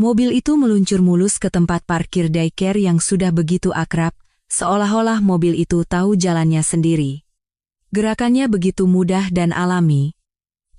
Mobil itu meluncur mulus ke tempat parkir daycare yang sudah begitu akrab, seolah-olah mobil itu tahu jalannya sendiri. Gerakannya begitu mudah dan alami.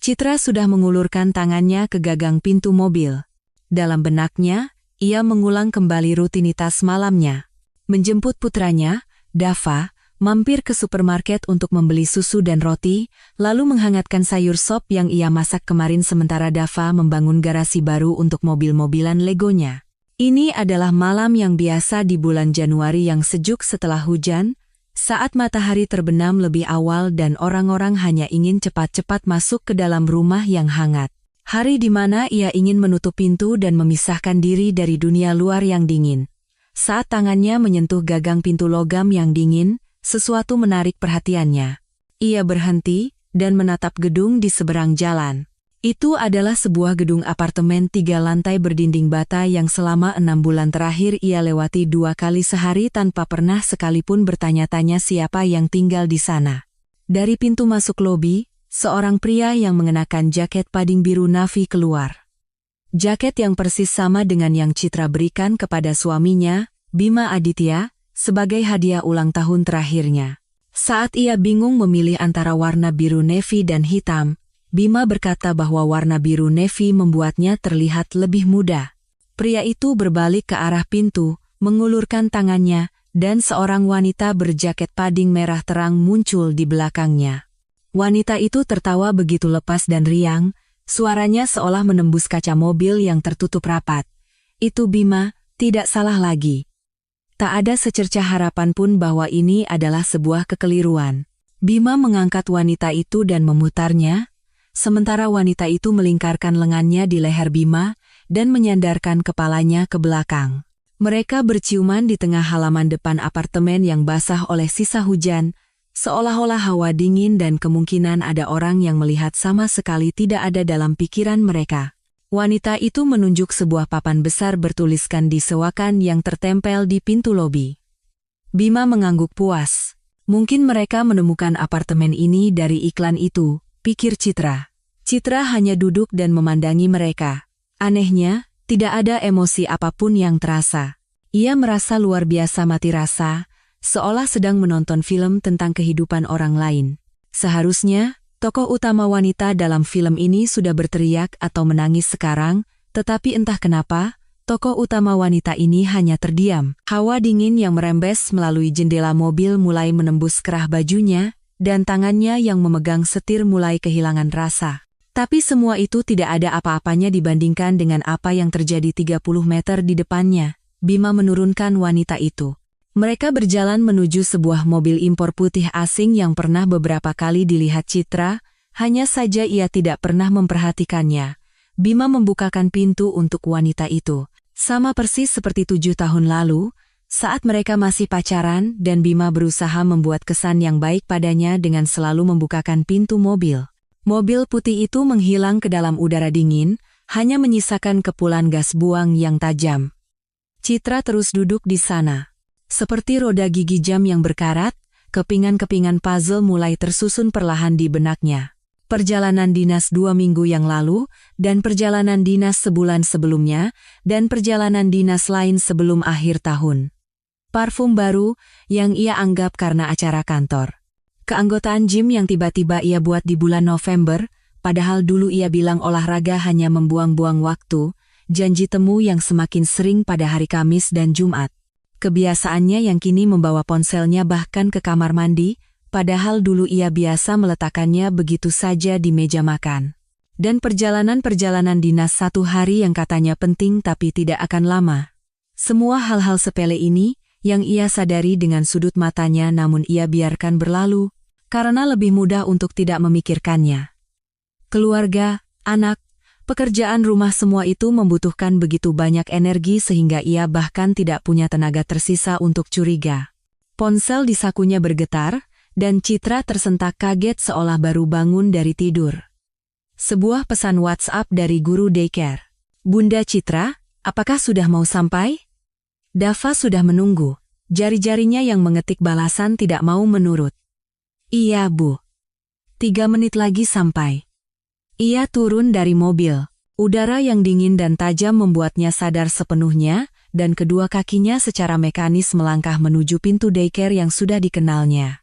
Citra sudah mengulurkan tangannya ke gagang pintu mobil. Dalam benaknya, ia mengulang kembali rutinitas malamnya. Menjemput putranya, Dava, mampir ke supermarket untuk membeli susu dan roti, lalu menghangatkan sayur sop yang ia masak kemarin sementara Dava membangun garasi baru untuk mobil-mobilan Legonya. Ini adalah malam yang biasa di bulan Januari yang sejuk setelah hujan, saat matahari terbenam lebih awal dan orang-orang hanya ingin cepat-cepat masuk ke dalam rumah yang hangat. Hari di mana ia ingin menutup pintu dan memisahkan diri dari dunia luar yang dingin. Saat tangannya menyentuh gagang pintu logam yang dingin, sesuatu menarik perhatiannya. Ia berhenti dan menatap gedung di seberang jalan. Itu adalah sebuah gedung apartemen 3 lantai berdinding bata yang selama 6 bulan terakhir ia lewati 2 kali sehari tanpa pernah sekalipun bertanya-tanya siapa yang tinggal di sana. Dari pintu masuk lobi, seorang pria yang mengenakan jaket pading biru navy keluar. Jaket yang persis sama dengan yang Citra berikan kepada suaminya, Bima Aditya, sebagai hadiah ulang tahun terakhirnya. Saat ia bingung memilih antara warna biru navy dan hitam, Bima berkata bahwa warna biru navy membuatnya terlihat lebih muda. Pria itu berbalik ke arah pintu, mengulurkan tangannya, dan seorang wanita berjaket pading merah terang muncul di belakangnya. Wanita itu tertawa begitu lepas dan riang, suaranya seolah menembus kaca mobil yang tertutup rapat. Itu Bima, tidak salah lagi. Tak ada secercah harapan pun bahwa ini adalah sebuah kekeliruan. Bima mengangkat wanita itu dan memutarnya, sementara wanita itu melingkarkan lengannya di leher Bima dan menyandarkan kepalanya ke belakang. Mereka berciuman di tengah halaman depan apartemen yang basah oleh sisa hujan, seolah-olah hawa dingin dan kemungkinan ada orang yang melihat sama sekali tidak ada dalam pikiran mereka. Wanita itu menunjuk sebuah papan besar bertuliskan di sewakan yang tertempel di pintu lobi. Bima mengangguk puas. Mungkin mereka menemukan apartemen ini dari iklan itu, pikir Citra. Citra hanya duduk dan memandangi mereka. Anehnya, tidak ada emosi apapun yang terasa. Ia merasa luar biasa mati rasa, seolah sedang menonton film tentang kehidupan orang lain. Seharusnya, tokoh utama wanita dalam film ini sudah berteriak atau menangis sekarang, tetapi entah kenapa, tokoh utama wanita ini hanya terdiam. Hawa dingin yang merembes melalui jendela mobil mulai menembus kerah bajunya, dan tangannya yang memegang setir mulai kehilangan rasa. Tapi semua itu tidak ada apa-apanya dibandingkan dengan apa yang terjadi 30 meter di depannya. Bima menurunkan wanita itu. Mereka berjalan menuju sebuah mobil impor putih asing yang pernah beberapa kali dilihat Citra, hanya saja ia tidak pernah memperhatikannya. Bima membukakan pintu untuk wanita itu. Sama persis seperti 7 tahun lalu, saat mereka masih pacaran dan Bima berusaha membuat kesan yang baik padanya dengan selalu membukakan pintu mobil. Mobil putih itu menghilang ke dalam udara dingin, hanya menyisakan kepulan gas buang yang tajam. Citra terus duduk di sana. Seperti roda gigi jam yang berkarat, kepingan-kepingan puzzle mulai tersusun perlahan di benaknya. Perjalanan dinas 2 minggu yang lalu, dan perjalanan dinas sebulan sebelumnya, dan perjalanan dinas lain sebelum akhir tahun. Parfum baru, yang ia anggap karena acara kantor. Keanggotaan gym yang tiba-tiba ia buat di bulan November, padahal dulu ia bilang olahraga hanya membuang-buang waktu, janji temu yang semakin sering pada hari Kamis dan Jumat. Kebiasaannya yang kini membawa ponselnya bahkan ke kamar mandi, padahal dulu ia biasa meletakkannya begitu saja di meja makan. Dan perjalanan-perjalanan dinas 1 hari yang katanya penting tapi tidak akan lama. Semua hal-hal sepele ini, yang ia sadari dengan sudut matanya namun ia biarkan berlalu, karena lebih mudah untuk tidak memikirkannya. Keluarga, anak, pekerjaan rumah semua itu membutuhkan begitu banyak energi sehingga ia bahkan tidak punya tenaga tersisa untuk curiga. Ponsel di sakunya bergetar, dan Citra tersentak kaget seolah baru bangun dari tidur. Sebuah pesan WhatsApp dari guru daycare. Bunda Citra, apakah sudah mau sampai? Dava sudah menunggu. Jari-jarinya yang mengetik balasan tidak mau menurut. Iya, Bu. 3 menit lagi sampai. Ia turun dari mobil. Udara yang dingin dan tajam membuatnya sadar sepenuhnya, dan kedua kakinya secara mekanis melangkah menuju pintu daycare yang sudah dikenalnya.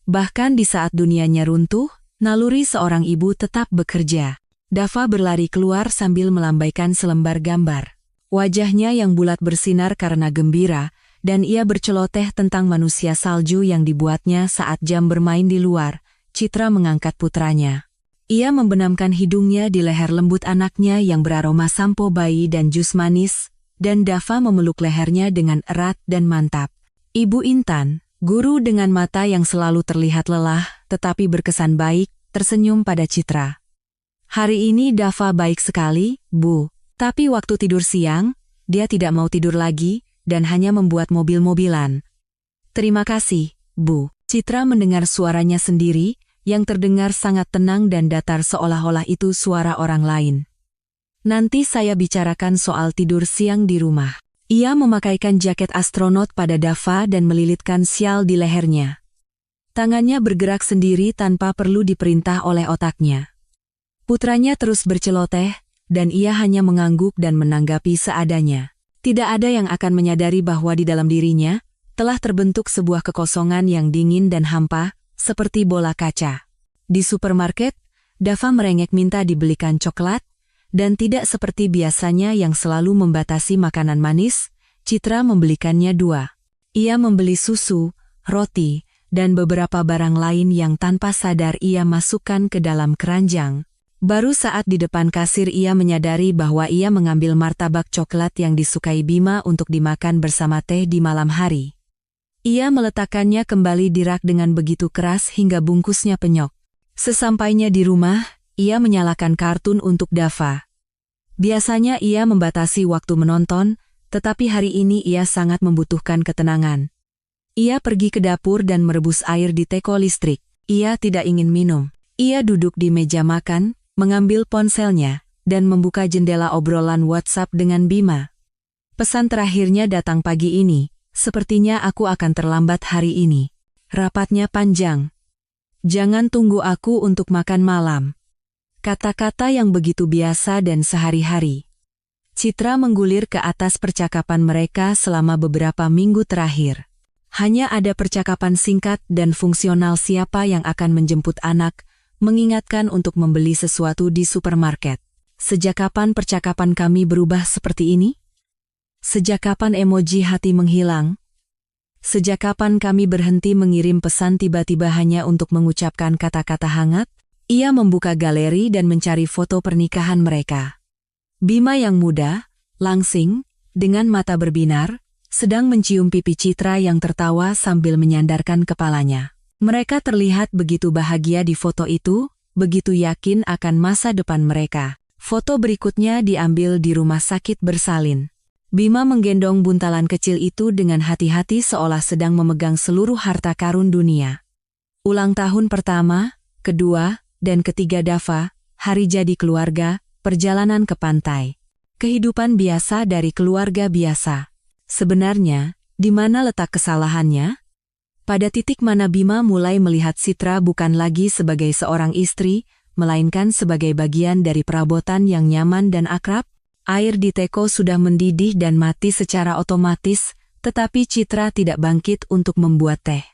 Bahkan di saat dunianya runtuh, naluri seorang ibu tetap bekerja. Dava berlari keluar sambil melambaikan selembar gambar. Wajahnya yang bulat bersinar karena gembira, dan ia berceloteh tentang manusia salju yang dibuatnya saat jam bermain di luar. Citra mengangkat putranya. Ia membenamkan hidungnya di leher lembut anaknya yang beraroma sampo bayi dan jus manis, dan Dava memeluk lehernya dengan erat dan mantap. Ibu Intan, guru dengan mata yang selalu terlihat lelah, tetapi berkesan baik, tersenyum pada Citra. Hari ini Dava baik sekali, Bu. Tapi waktu tidur siang, dia tidak mau tidur lagi, dan hanya membuat mobil-mobilan. Terima kasih, Bu. Citra mendengar suaranya sendiri, yang terdengar sangat tenang dan datar seolah-olah itu suara orang lain. Nanti saya bicarakan soal tidur siang di rumah. Ia memakaikan jaket astronot pada Dava dan melilitkan syal di lehernya. Tangannya bergerak sendiri tanpa perlu diperintah oleh otaknya. Putranya terus berceloteh, dan ia hanya mengangguk dan menanggapi seadanya. Tidak ada yang akan menyadari bahwa di dalam dirinya telah terbentuk sebuah kekosongan yang dingin dan hampa, seperti bola kaca. Di supermarket, Dava merengek minta dibelikan coklat, dan tidak seperti biasanya yang selalu membatasi makanan manis, Citra membelikannya 2. Ia membeli susu, roti, dan beberapa barang lain yang tanpa sadar ia masukkan ke dalam keranjang. Baru saat di depan kasir ia menyadari bahwa ia mengambil martabak coklat yang disukai Bima untuk dimakan bersama teh di malam hari. Ia meletakkannya kembali di rak dengan begitu keras hingga bungkusnya penyok. Sesampainya di rumah, ia menyalakan kartun untuk Dava. Biasanya ia membatasi waktu menonton, tetapi hari ini ia sangat membutuhkan ketenangan. Ia pergi ke dapur dan merebus air di teko listrik. Ia tidak ingin minum. Ia duduk di meja makan, mengambil ponselnya, dan membuka jendela obrolan WhatsApp dengan Bima. Pesan terakhirnya datang pagi ini. Sepertinya aku akan terlambat hari ini. Rapatnya panjang. Jangan tunggu aku untuk makan malam. Kata-kata yang begitu biasa dan sehari-hari. Citra menggulir ke atas percakapan mereka selama beberapa minggu terakhir. Hanya ada percakapan singkat dan fungsional siapa yang akan menjemput anak, mengingatkan untuk membeli sesuatu di supermarket. Sejak kapan percakapan kami berubah seperti ini? Sejak kapan emoji hati menghilang? Sejak kapan kami berhenti mengirim pesan tiba-tiba hanya untuk mengucapkan kata-kata hangat? Ia membuka galeri dan mencari foto pernikahan mereka. Bima yang muda, langsing, dengan mata berbinar, sedang mencium pipi Citra yang tertawa sambil menyandarkan kepalanya. Mereka terlihat begitu bahagia di foto itu, begitu yakin akan masa depan mereka. Foto berikutnya diambil di rumah sakit bersalin. Bima menggendong buntalan kecil itu dengan hati-hati seolah sedang memegang seluruh harta karun dunia. Ulang tahun pertama, kedua, dan ketiga Dava, hari jadi keluarga, perjalanan ke pantai. Kehidupan biasa dari keluarga biasa. Sebenarnya, di mana letak kesalahannya? Pada titik mana Bima mulai melihat Citra bukan lagi sebagai seorang istri, melainkan sebagai bagian dari perabotan yang nyaman dan akrab? Air di teko sudah mendidih dan mati secara otomatis, tetapi Citra tidak bangkit untuk membuat teh.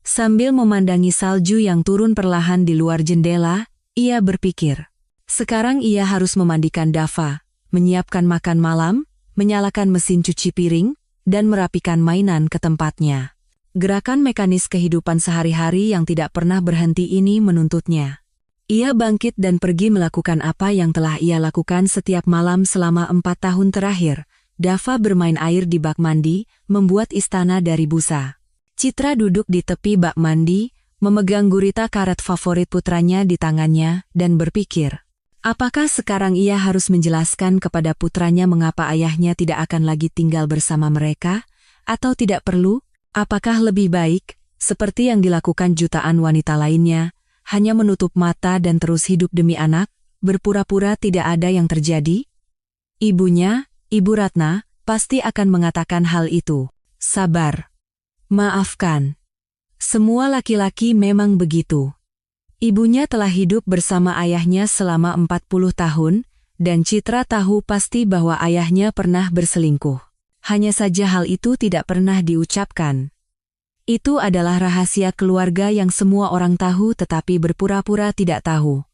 Sambil memandangi salju yang turun perlahan di luar jendela, ia berpikir. Sekarang ia harus memandikan Dava, menyiapkan makan malam, menyalakan mesin cuci piring, dan merapikan mainan ke tempatnya. Gerakan mekanis kehidupan sehari-hari yang tidak pernah berhenti ini menuntutnya. Ia bangkit dan pergi melakukan apa yang telah ia lakukan setiap malam selama 4 tahun terakhir. Dava bermain air di bak mandi, membuat istana dari busa. Citra duduk di tepi bak mandi, memegang gurita karet favorit putranya di tangannya, dan berpikir. Apakah sekarang ia harus menjelaskan kepada putranya mengapa ayahnya tidak akan lagi tinggal bersama mereka? Atau tidak perlu? Apakah lebih baik, seperti yang dilakukan jutaan wanita lainnya, hanya menutup mata dan terus hidup demi anak, berpura-pura tidak ada yang terjadi? Ibunya, Ibu Ratna, pasti akan mengatakan hal itu. Sabar. Maafkan. Semua laki-laki memang begitu. Ibunya telah hidup bersama ayahnya selama 40 tahun, dan Citra tahu pasti bahwa ayahnya pernah berselingkuh. Hanya saja hal itu tidak pernah diucapkan. Itu adalah rahasia keluarga yang semua orang tahu tetapi berpura-pura tidak tahu.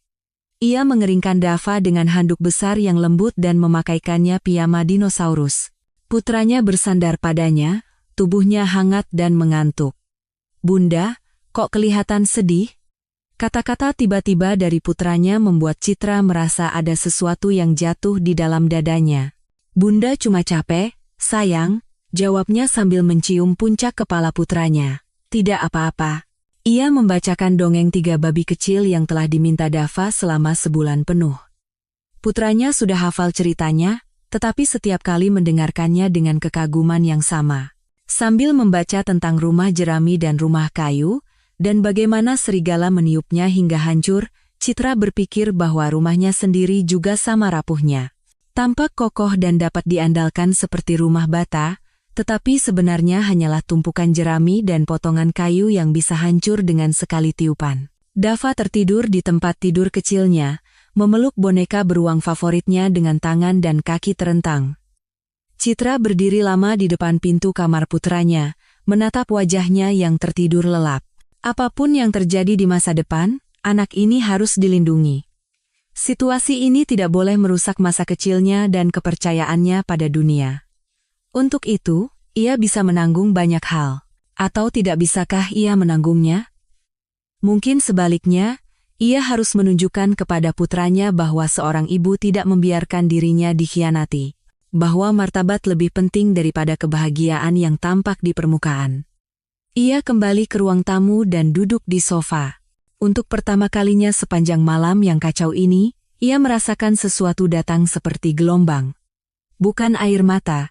Ia mengeringkan Dava dengan handuk besar yang lembut dan memakaikannya piyama dinosaurus. Putranya bersandar padanya, tubuhnya hangat dan mengantuk. "Bunda, kok kelihatan sedih?" Kata-kata tiba-tiba dari putranya membuat Citra merasa ada sesuatu yang jatuh di dalam dadanya. "Bunda cuma capek, sayang," jawabnya sambil mencium puncak kepala putranya. "Tidak apa-apa." Ia membacakan dongeng 3 babi kecil yang telah diminta Dava selama sebulan penuh. Putranya sudah hafal ceritanya, tetapi setiap kali mendengarkannya dengan kekaguman yang sama. Sambil membaca tentang rumah jerami dan rumah kayu, dan bagaimana serigala meniupnya hingga hancur, Citra berpikir bahwa rumahnya sendiri juga sama rapuhnya. Tampak kokoh dan dapat diandalkan seperti rumah bata, tetapi sebenarnya hanyalah tumpukan jerami dan potongan kayu yang bisa hancur dengan sekali tiupan. Dava tertidur di tempat tidur kecilnya, memeluk boneka beruang favoritnya dengan tangan dan kaki terentang. Citra berdiri lama di depan pintu kamar putranya, menatap wajahnya yang tertidur lelap. Apapun yang terjadi di masa depan, anak ini harus dilindungi. Situasi ini tidak boleh merusak masa kecilnya dan kepercayaannya pada dunia. Untuk itu, ia bisa menanggung banyak hal. Atau tidak bisakah ia menanggungnya? Mungkin sebaliknya, ia harus menunjukkan kepada putranya bahwa seorang ibu tidak membiarkan dirinya dikhianati. Bahwa martabat lebih penting daripada kebahagiaan yang tampak di permukaan. Ia kembali ke ruang tamu dan duduk di sofa. Untuk pertama kalinya sepanjang malam yang kacau ini, ia merasakan sesuatu datang seperti gelombang. Bukan air mata,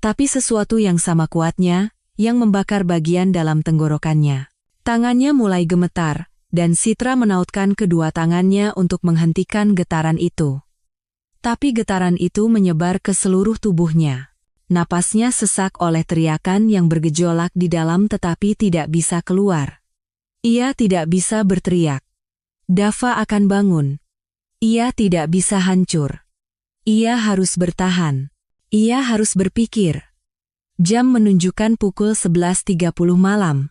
tapi sesuatu yang sama kuatnya, yang membakar bagian dalam tenggorokannya. Tangannya mulai gemetar, dan Citra menautkan kedua tangannya untuk menghentikan getaran itu. Tapi getaran itu menyebar ke seluruh tubuhnya. Napasnya sesak oleh teriakan yang bergejolak di dalam tetapi tidak bisa keluar. Ia tidak bisa berteriak. Dava akan bangun. Ia tidak bisa hancur. Ia harus bertahan. Ia harus berpikir. Jam menunjukkan pukul 11.30 malam.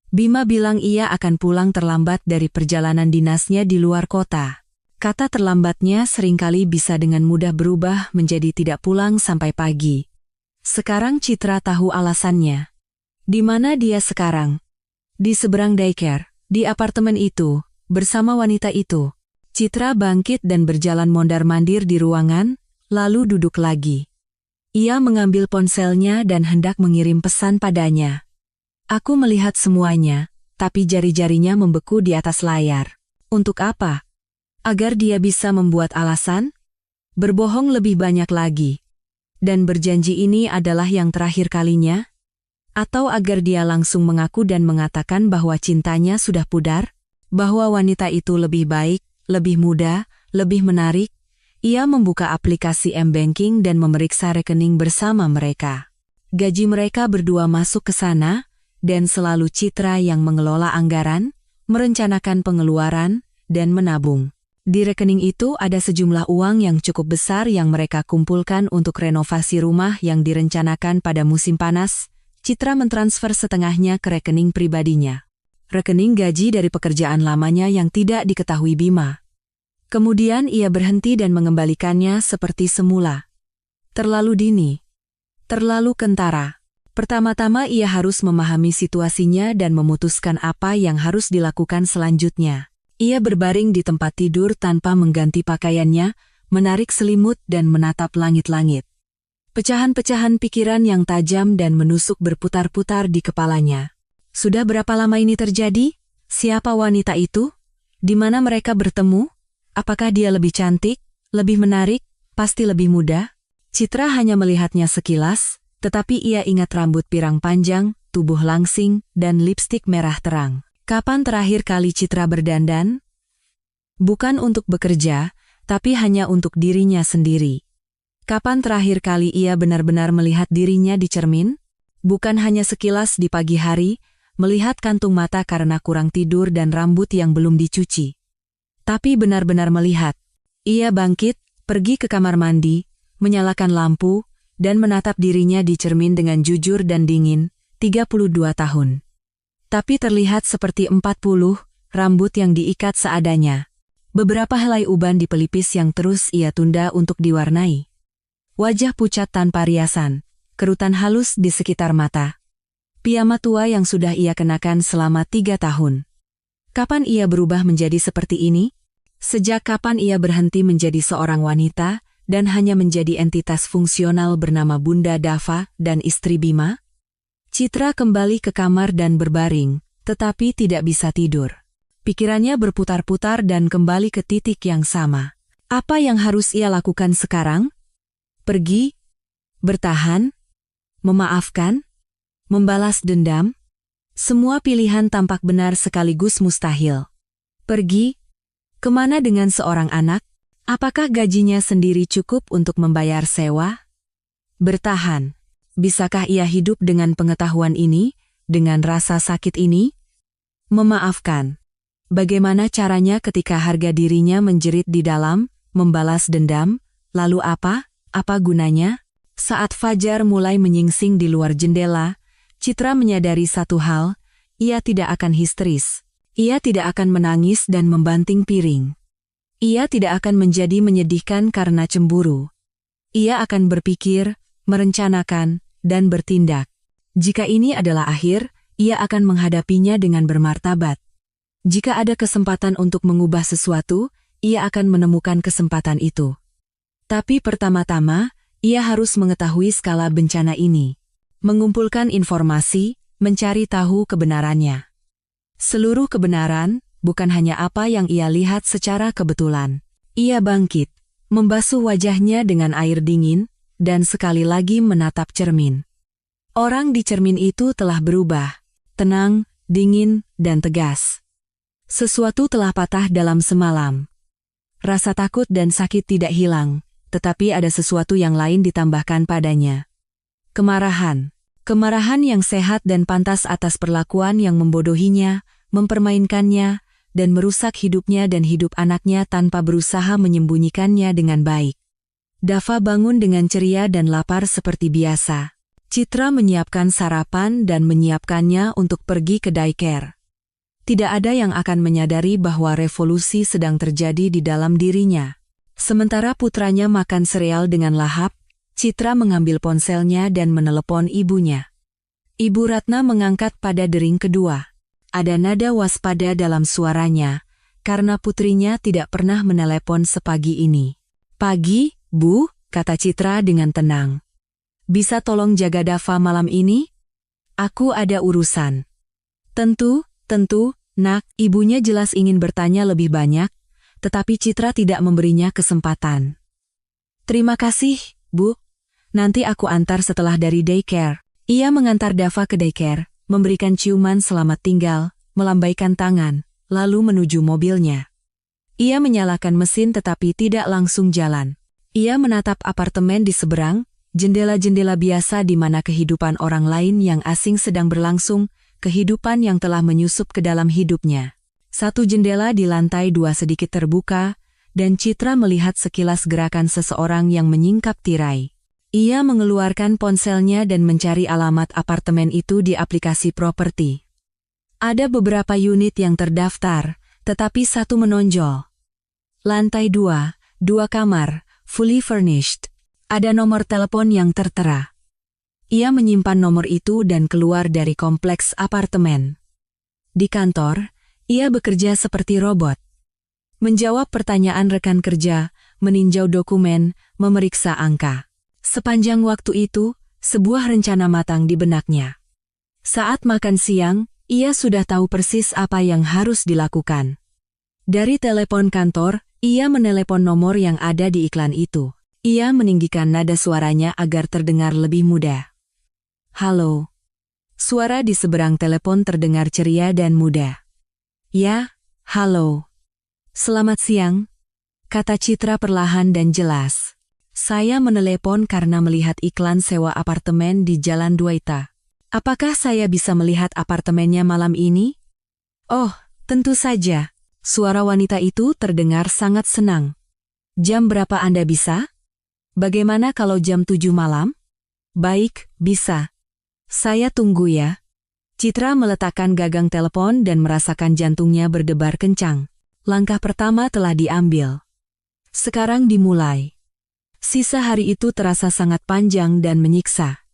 Bima bilang ia akan pulang terlambat dari perjalanan dinasnya di luar kota. Kata terlambatnya seringkali bisa dengan mudah berubah menjadi tidak pulang sampai pagi. Sekarang Citra tahu alasannya. Di mana dia sekarang? Di seberang daycare, di apartemen itu, bersama wanita itu. Citra bangkit dan berjalan mondar-mandir di ruangan, lalu duduk lagi. Ia mengambil ponselnya dan hendak mengirim pesan padanya. Aku melihat semuanya, tapi jari-jarinya membeku di atas layar. Untuk apa? Agar dia bisa membuat alasan? Berbohong lebih banyak lagi. Dan berjanji ini adalah yang terakhir kalinya? Atau agar dia langsung mengaku dan mengatakan bahwa cintanya sudah pudar? Bahwa wanita itu lebih baik, lebih muda, lebih menarik? Ia membuka aplikasi M-Banking dan memeriksa rekening bersama mereka. Gaji mereka berdua masuk ke sana, dan selalu Citra yang mengelola anggaran, merencanakan pengeluaran, dan menabung. Di rekening itu ada sejumlah uang yang cukup besar yang mereka kumpulkan untuk renovasi rumah yang direncanakan pada musim panas. Citra mentransfer setengahnya ke rekening pribadinya. Rekening gaji dari pekerjaan lamanya yang tidak diketahui Bima. Kemudian ia berhenti dan mengembalikannya seperti semula. Terlalu dini. Terlalu kentara. Pertama-tama ia harus memahami situasinya dan memutuskan apa yang harus dilakukan selanjutnya. Ia berbaring di tempat tidur tanpa mengganti pakaiannya, menarik selimut dan menatap langit-langit. Pecahan-pecahan pikiran yang tajam dan menusuk berputar-putar di kepalanya. Sudah berapa lama ini terjadi? Siapa wanita itu? Di mana mereka bertemu? Apakah dia lebih cantik, lebih menarik, pasti lebih muda? Citra hanya melihatnya sekilas, tetapi ia ingat rambut pirang panjang, tubuh langsing, dan lipstik merah terang. Kapan terakhir kali Citra berdandan? Bukan untuk bekerja, tapi hanya untuk dirinya sendiri. Kapan terakhir kali ia benar-benar melihat dirinya di cermin? Bukan hanya sekilas di pagi hari, melihat kantung mata karena kurang tidur dan rambut yang belum dicuci. Tapi benar-benar melihat. Ia bangkit, pergi ke kamar mandi, menyalakan lampu, dan menatap dirinya di cermin dengan jujur dan dingin, 32 tahun. Tapi terlihat seperti 40, rambut yang diikat seadanya. Beberapa helai uban di pelipis yang terus ia tunda untuk diwarnai. Wajah pucat tanpa riasan, kerutan halus di sekitar mata. Piyama tua yang sudah ia kenakan selama 3 tahun. Kapan ia berubah menjadi seperti ini? Sejak kapan ia berhenti menjadi seorang wanita dan hanya menjadi entitas fungsional bernama Bunda Dava dan istri Bima? Citra kembali ke kamar dan berbaring, tetapi tidak bisa tidur. Pikirannya berputar-putar dan kembali ke titik yang sama. Apa yang harus ia lakukan sekarang? Pergi? Bertahan? Memaafkan? Membalas dendam? Semua pilihan tampak benar sekaligus mustahil. Pergi? Kemana dengan seorang anak? Apakah gajinya sendiri cukup untuk membayar sewa? Bertahan. Bisakah ia hidup dengan pengetahuan ini, dengan rasa sakit ini? Memaafkan. Bagaimana caranya ketika harga dirinya menjerit di dalam, membalas dendam? Lalu apa? Apa gunanya? Saat fajar mulai menyingsing di luar jendela, Citra menyadari satu hal, ia tidak akan histeris. Ia tidak akan menangis dan membanting piring. Ia tidak akan menjadi menyedihkan karena cemburu. Ia akan berpikir, merencanakan, dan bertindak. Jika ini adalah akhir, ia akan menghadapinya dengan bermartabat. Jika ada kesempatan untuk mengubah sesuatu, ia akan menemukan kesempatan itu. Tapi pertama-tama, ia harus mengetahui skala bencana ini. Mengumpulkan informasi, mencari tahu kebenarannya. Seluruh kebenaran, bukan hanya apa yang ia lihat secara kebetulan. Ia bangkit, membasuh wajahnya dengan air dingin, dan sekali lagi menatap cermin. Orang di cermin itu telah berubah, tenang, dingin, dan tegas. Sesuatu telah patah dalam semalam. Rasa takut dan sakit tidak hilang, tetapi ada sesuatu yang lain ditambahkan padanya. Kemarahan. Kemarahan yang sehat dan pantas atas perlakuan yang membodohinya, mempermainkannya, dan merusak hidupnya dan hidup anaknya tanpa berusaha menyembunyikannya dengan baik. Dava bangun dengan ceria dan lapar seperti biasa. Citra menyiapkan sarapan dan menyiapkannya untuk pergi ke daycare. Tidak ada yang akan menyadari bahwa revolusi sedang terjadi di dalam dirinya. Sementara putranya makan sereal dengan lahap, Citra mengambil ponselnya dan menelepon ibunya. Ibu Ratna mengangkat pada dering kedua. Ada nada waspada dalam suaranya, karena putrinya tidak pernah menelepon sepagi ini. "Pagi, Bu," kata Citra dengan tenang. "Bisa tolong jaga Dava malam ini? Aku ada urusan." Tentu, Nak." Ibunya jelas ingin bertanya lebih banyak, tetapi Citra tidak memberinya kesempatan. "Terima kasih, Bu. Nanti aku antar setelah dari daycare." Ia mengantar Dava ke daycare, memberikan ciuman selamat tinggal, melambaikan tangan, lalu menuju mobilnya. Ia menyalakan mesin tetapi tidak langsung jalan. Ia menatap apartemen di seberang, jendela-jendela biasa di mana kehidupan orang lain yang asing sedang berlangsung, kehidupan yang telah menyusup ke dalam hidupnya. Satu jendela di lantai 2 sedikit terbuka, dan Citra melihat sekilas gerakan seseorang yang menyingkap tirai. Ia mengeluarkan ponselnya dan mencari alamat apartemen itu di aplikasi properti. Ada beberapa unit yang terdaftar, tetapi satu menonjol. Lantai 2, 2 kamar, fully furnished. Ada nomor telepon yang tertera. Ia menyimpan nomor itu dan keluar dari kompleks apartemen. Di kantor, ia bekerja seperti robot. Menjawab pertanyaan rekan kerja, meninjau dokumen, memeriksa angka. Sepanjang waktu itu, sebuah rencana matang di benaknya. Saat makan siang, ia sudah tahu persis apa yang harus dilakukan. Dari telepon kantor, ia menelepon nomor yang ada di iklan itu. Ia meninggikan nada suaranya agar terdengar lebih muda. "Halo." Suara di seberang telepon terdengar ceria dan muda. "Ya, halo. Selamat siang," kata Citra perlahan dan jelas. "Saya menelepon karena melihat iklan sewa apartemen di Jalan Dwaita. Apakah saya bisa melihat apartemennya malam ini?" "Oh, tentu saja." Suara wanita itu terdengar sangat senang. Jam berapa Anda bisa? Bagaimana kalau jam 7 malam? Baik, bisa. Saya tunggu ya. Citra meletakkan gagang telepon dan merasakan jantungnya berdebar kencang. Langkah pertama telah diambil. Sekarang dimulai. Sisa hari itu terasa sangat panjang dan menyiksa.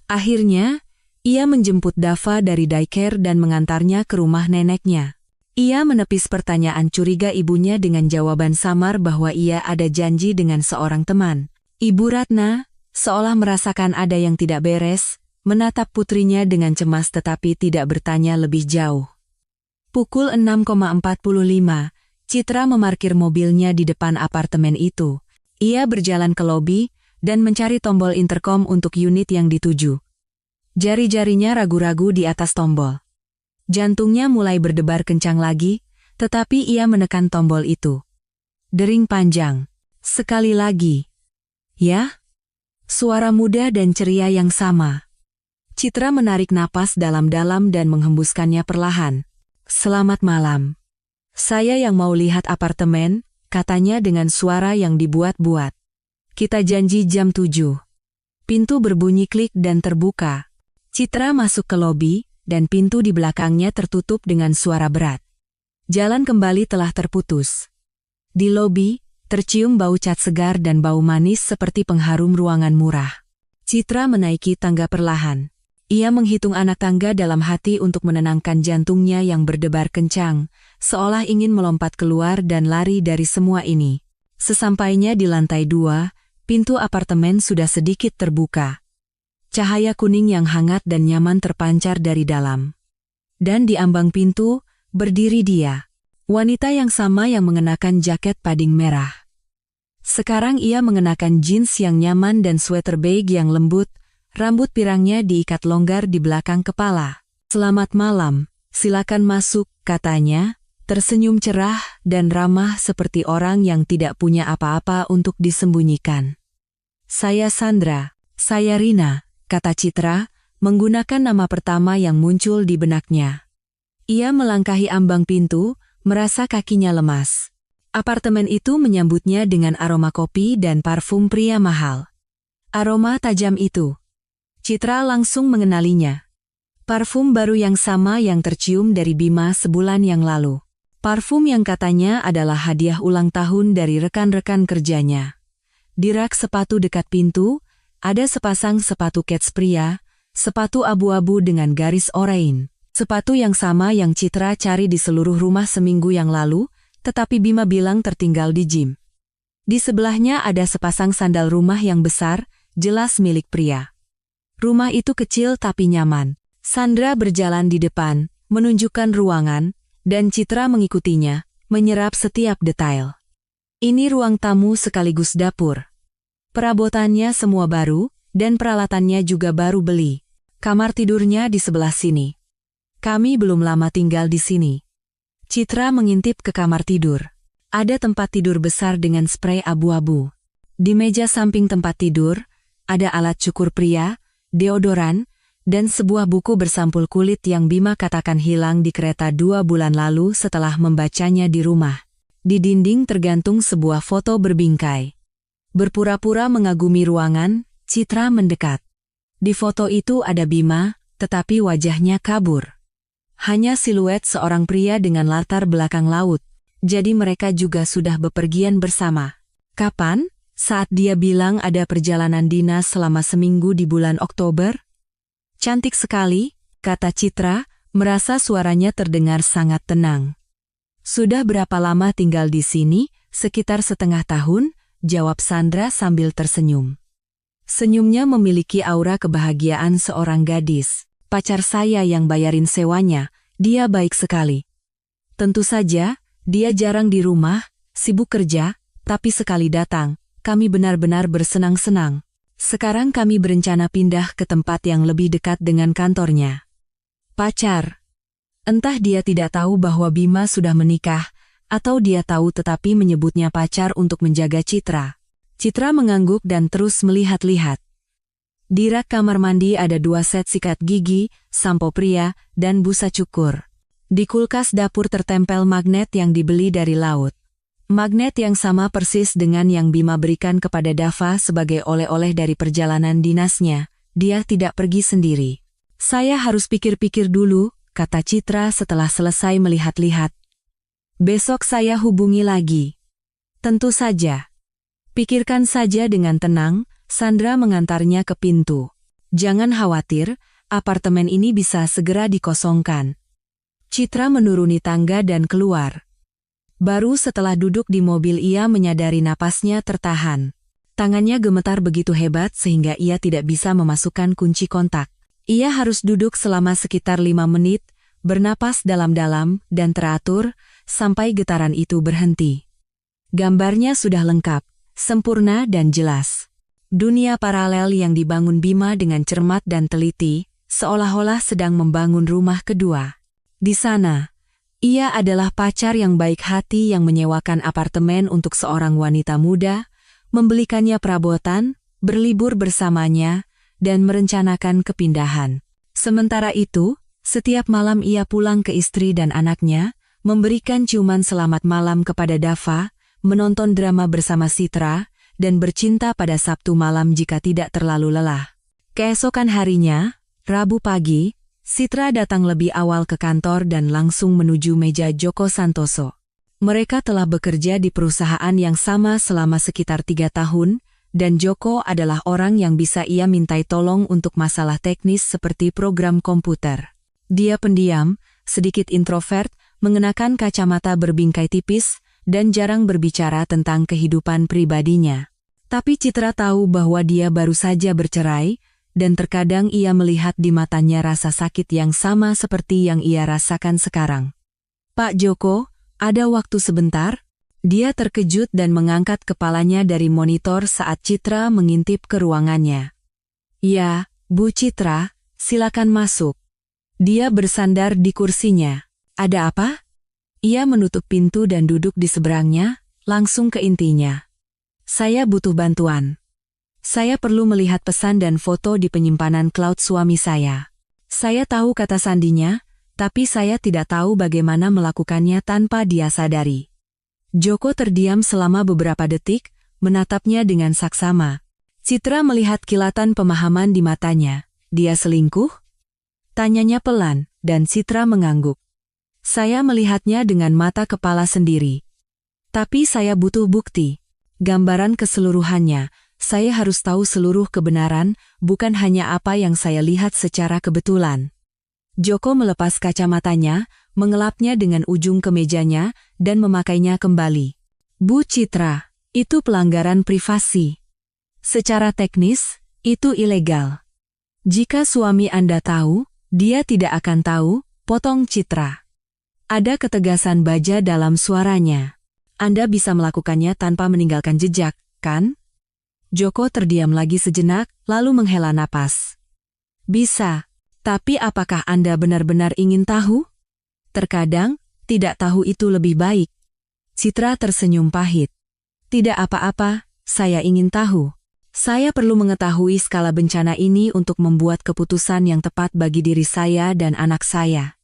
Akhirnya, ia menjemput Dava dari daycare dan mengantarnya ke rumah neneknya. Ia menepis pertanyaan curiga ibunya dengan jawaban samar bahwa ia ada janji dengan seorang teman. Ibu Ratna, seolah merasakan ada yang tidak beres, menatap putrinya dengan cemas tetapi tidak bertanya lebih jauh. Pukul 6.45, Citra memarkir mobilnya di depan apartemen itu. Ia berjalan ke lobi dan mencari tombol intercom untuk unit yang dituju. Jari-jarinya ragu-ragu di atas tombol. Jantungnya mulai berdebar kencang lagi, tetapi ia menekan tombol itu. Dering panjang. Sekali lagi. Ya? Suara muda dan ceria yang sama. Citra menarik napas dalam-dalam dan menghembuskannya perlahan. Selamat malam. Saya yang mau lihat apartemen, katanya dengan suara yang dibuat-buat. Kita janji jam 7. Pintu berbunyi klik dan terbuka. Citra masuk ke lobi, dan pintu di belakangnya tertutup dengan suara berat. Jalan kembali telah terputus. Di lobi, tercium bau cat segar dan bau manis seperti pengharum ruangan murah. Citra menaiki tangga perlahan. Ia menghitung anak tangga dalam hati untuk menenangkan jantungnya yang berdebar kencang, seolah ingin melompat keluar dan lari dari semua ini. Sesampainya di lantai 2, pintu apartemen sudah sedikit terbuka. Cahaya kuning yang hangat dan nyaman terpancar dari dalam. Dan di ambang pintu, berdiri dia. Wanita yang sama yang mengenakan jaket pading merah. Sekarang ia mengenakan jeans yang nyaman dan sweater beige yang lembut, rambut pirangnya diikat longgar di belakang kepala. Selamat malam, silakan masuk, katanya, tersenyum cerah dan ramah seperti orang yang tidak punya apa-apa untuk disembunyikan. Saya Sandra, saya Rina, kata Citra, menggunakan nama pertama yang muncul di benaknya. Ia melangkahi ambang pintu, merasa kakinya lemas. Apartemen itu menyambutnya dengan aroma kopi dan parfum pria mahal. Aroma tajam itu. Citra langsung mengenalinya. Parfum baru yang sama yang tercium dari Bima sebulan yang lalu. Parfum yang katanya adalah hadiah ulang tahun dari rekan-rekan kerjanya. Di rak sepatu dekat pintu, ada sepasang sepatu kets pria, sepatu abu-abu dengan garis oranye. Sepatu yang sama yang Citra cari di seluruh rumah seminggu yang lalu, tetapi Bima bilang tertinggal di gym. Di sebelahnya ada sepasang sandal rumah yang besar, jelas milik pria. Rumah itu kecil tapi nyaman. Sandra berjalan di depan, menunjukkan ruangan, dan Citra mengikutinya, menyerap setiap detail. Ini ruang tamu sekaligus dapur. Perabotannya semua baru, dan peralatannya juga baru beli. Kamar tidurnya di sebelah sini. Kami belum lama tinggal di sini. Citra mengintip ke kamar tidur. Ada tempat tidur besar dengan sprei abu-abu. Di meja samping tempat tidur, ada alat cukur pria, deodoran, dan sebuah buku bersampul kulit yang Bima katakan hilang di kereta 2 bulan lalu setelah membacanya di rumah. Di dinding tergantung sebuah foto berbingkai. Berpura-pura mengagumi ruangan, Citra mendekat. Di foto itu ada Bima, tetapi wajahnya kabur. Hanya siluet seorang pria dengan latar belakang laut, jadi mereka juga sudah bepergian bersama. Kapan? Saat dia bilang ada perjalanan dinas selama seminggu di bulan Oktober? Cantik sekali, kata Citra, merasa suaranya terdengar sangat tenang. Sudah berapa lama tinggal di sini? Sekitar setengah tahun, jawab Sandra sambil tersenyum. Senyumnya memiliki aura kebahagiaan seorang gadis. Pacar saya yang bayarin sewanya, dia baik sekali. Tentu saja, dia jarang di rumah, sibuk kerja, tapi sekali datang, kami benar-benar bersenang-senang. Sekarang kami berencana pindah ke tempat yang lebih dekat dengan kantornya. Pacar. Entah dia tidak tahu bahwa Bima sudah menikah, atau dia tahu tetapi menyebutnya pacar untuk menjaga Citra. Citra mengangguk dan terus melihat-lihat. Di rak kamar mandi ada 2 set sikat gigi, sampo pria, dan busa cukur. Di kulkas dapur tertempel magnet yang dibeli dari laut. Magnet yang sama persis dengan yang Bima berikan kepada Dava sebagai oleh-oleh dari perjalanan dinasnya. Dia tidak pergi sendiri. Saya harus pikir-pikir dulu, kata Citra setelah selesai melihat-lihat. Besok saya hubungi lagi. Tentu saja. Pikirkan saja dengan tenang, Sandra mengantarnya ke pintu. Jangan khawatir, apartemen ini bisa segera dikosongkan. Citra menuruni tangga dan keluar. Baru setelah duduk di mobil ia menyadari napasnya tertahan. Tangannya gemetar begitu hebat sehingga ia tidak bisa memasukkan kunci kontak. Ia harus duduk selama sekitar 5 menit, bernapas dalam-dalam dan teratur, sampai getaran itu berhenti. Gambarnya sudah lengkap, sempurna dan jelas. Dunia paralel yang dibangun Bima dengan cermat dan teliti, seolah-olah sedang membangun rumah kedua. Di sana, ia adalah pacar yang baik hati yang menyewakan apartemen untuk seorang wanita muda, membelikannya perabotan, berlibur bersamanya, dan merencanakan kepindahan. Sementara itu, setiap malam ia pulang ke istri dan anaknya, memberikan ciuman selamat malam kepada Dava, menonton drama bersama Citra, dan bercinta pada Sabtu malam jika tidak terlalu lelah. Keesokan harinya, Rabu pagi, Citra datang lebih awal ke kantor dan langsung menuju meja Joko Santoso. Mereka telah bekerja di perusahaan yang sama selama sekitar 3 tahun, dan Joko adalah orang yang bisa ia mintai tolong untuk masalah teknis seperti program komputer. Dia pendiam, sedikit introvert, mengenakan kacamata berbingkai tipis, dan jarang berbicara tentang kehidupan pribadinya. Tapi Citra tahu bahwa dia baru saja bercerai, dan terkadang ia melihat di matanya rasa sakit yang sama seperti yang ia rasakan sekarang. Pak Joko, ada waktu sebentar? Dia terkejut dan mengangkat kepalanya dari monitor saat Citra mengintip ke ruangannya. Ya, Bu Citra, silakan masuk. Dia bersandar di kursinya. Ada apa? Ia menutup pintu dan duduk di seberangnya, langsung ke intinya. Saya butuh bantuan. Saya perlu melihat pesan dan foto di penyimpanan cloud suami saya. Saya tahu kata sandinya, tapi saya tidak tahu bagaimana melakukannya tanpa dia sadari. Joko terdiam selama beberapa detik, menatapnya dengan saksama. Citra melihat kilatan pemahaman di matanya. Dia selingkuh? Tanyanya pelan, dan Citra mengangguk. Saya melihatnya dengan mata kepala sendiri. Tapi saya butuh bukti. Gambaran keseluruhannya. Saya harus tahu seluruh kebenaran, bukan hanya apa yang saya lihat secara kebetulan. Joko melepas kacamatanya, mengelapnya dengan ujung kemejanya, dan memakainya kembali. Bu Citra, itu pelanggaran privasi. Secara teknis, itu ilegal. Jika suami Anda tahu, dia tidak akan tahu, potong Citra. Ada ketegasan baja dalam suaranya. Anda bisa melakukannya tanpa meninggalkan jejak, kan? Joko terdiam lagi sejenak, lalu menghela napas. Bisa, tapi apakah Anda benar-benar ingin tahu? Terkadang, tidak tahu itu lebih baik. Citra tersenyum pahit. Tidak apa-apa, saya ingin tahu. Saya perlu mengetahui skala bencana ini untuk membuat keputusan yang tepat bagi diri saya dan anak saya.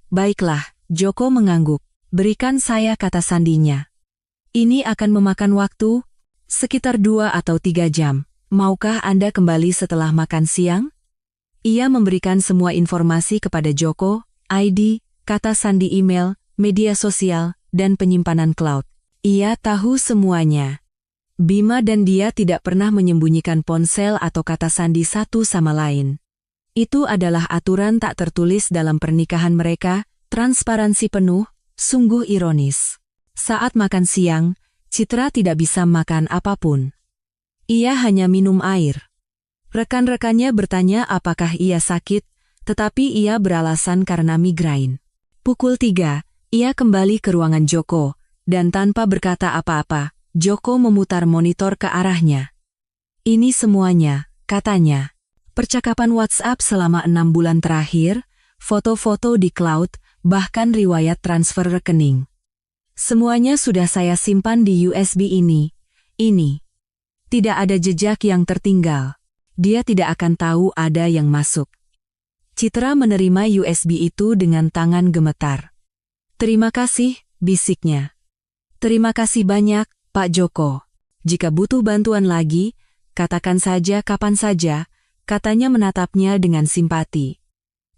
Baiklah, Joko mengangguk. Berikan saya kata sandinya. Ini akan memakan waktu, sekitar 2 atau 3 jam. Maukah Anda kembali setelah makan siang? Ia memberikan semua informasi kepada Joko, ID, kata sandi email, media sosial, dan penyimpanan cloud. Ia tahu semuanya. Bima dan dia tidak pernah menyembunyikan ponsel atau kata sandi satu sama lain. Itu adalah aturan tak tertulis dalam pernikahan mereka, transparansi penuh, sungguh ironis. Saat makan siang, Citra tidak bisa makan apapun. Ia hanya minum air. Rekan-rekannya bertanya apakah ia sakit, tetapi ia beralasan karena migrain. Pukul 3, ia kembali ke ruangan Joko, dan tanpa berkata apa-apa, Joko memutar monitor ke arahnya. Ini semuanya, katanya. Percakapan WhatsApp selama 6 bulan terakhir, foto-foto di cloud, bahkan riwayat transfer rekening. Semuanya sudah saya simpan di USB ini. Ini. Tidak ada jejak yang tertinggal. Dia tidak akan tahu ada yang masuk. Citra menerima USB itu dengan tangan gemetar. Terima kasih, bisiknya. Terima kasih banyak, Pak Joko. Jika butuh bantuan lagi, katakan saja kapan saja, katanya menatapnya dengan simpati.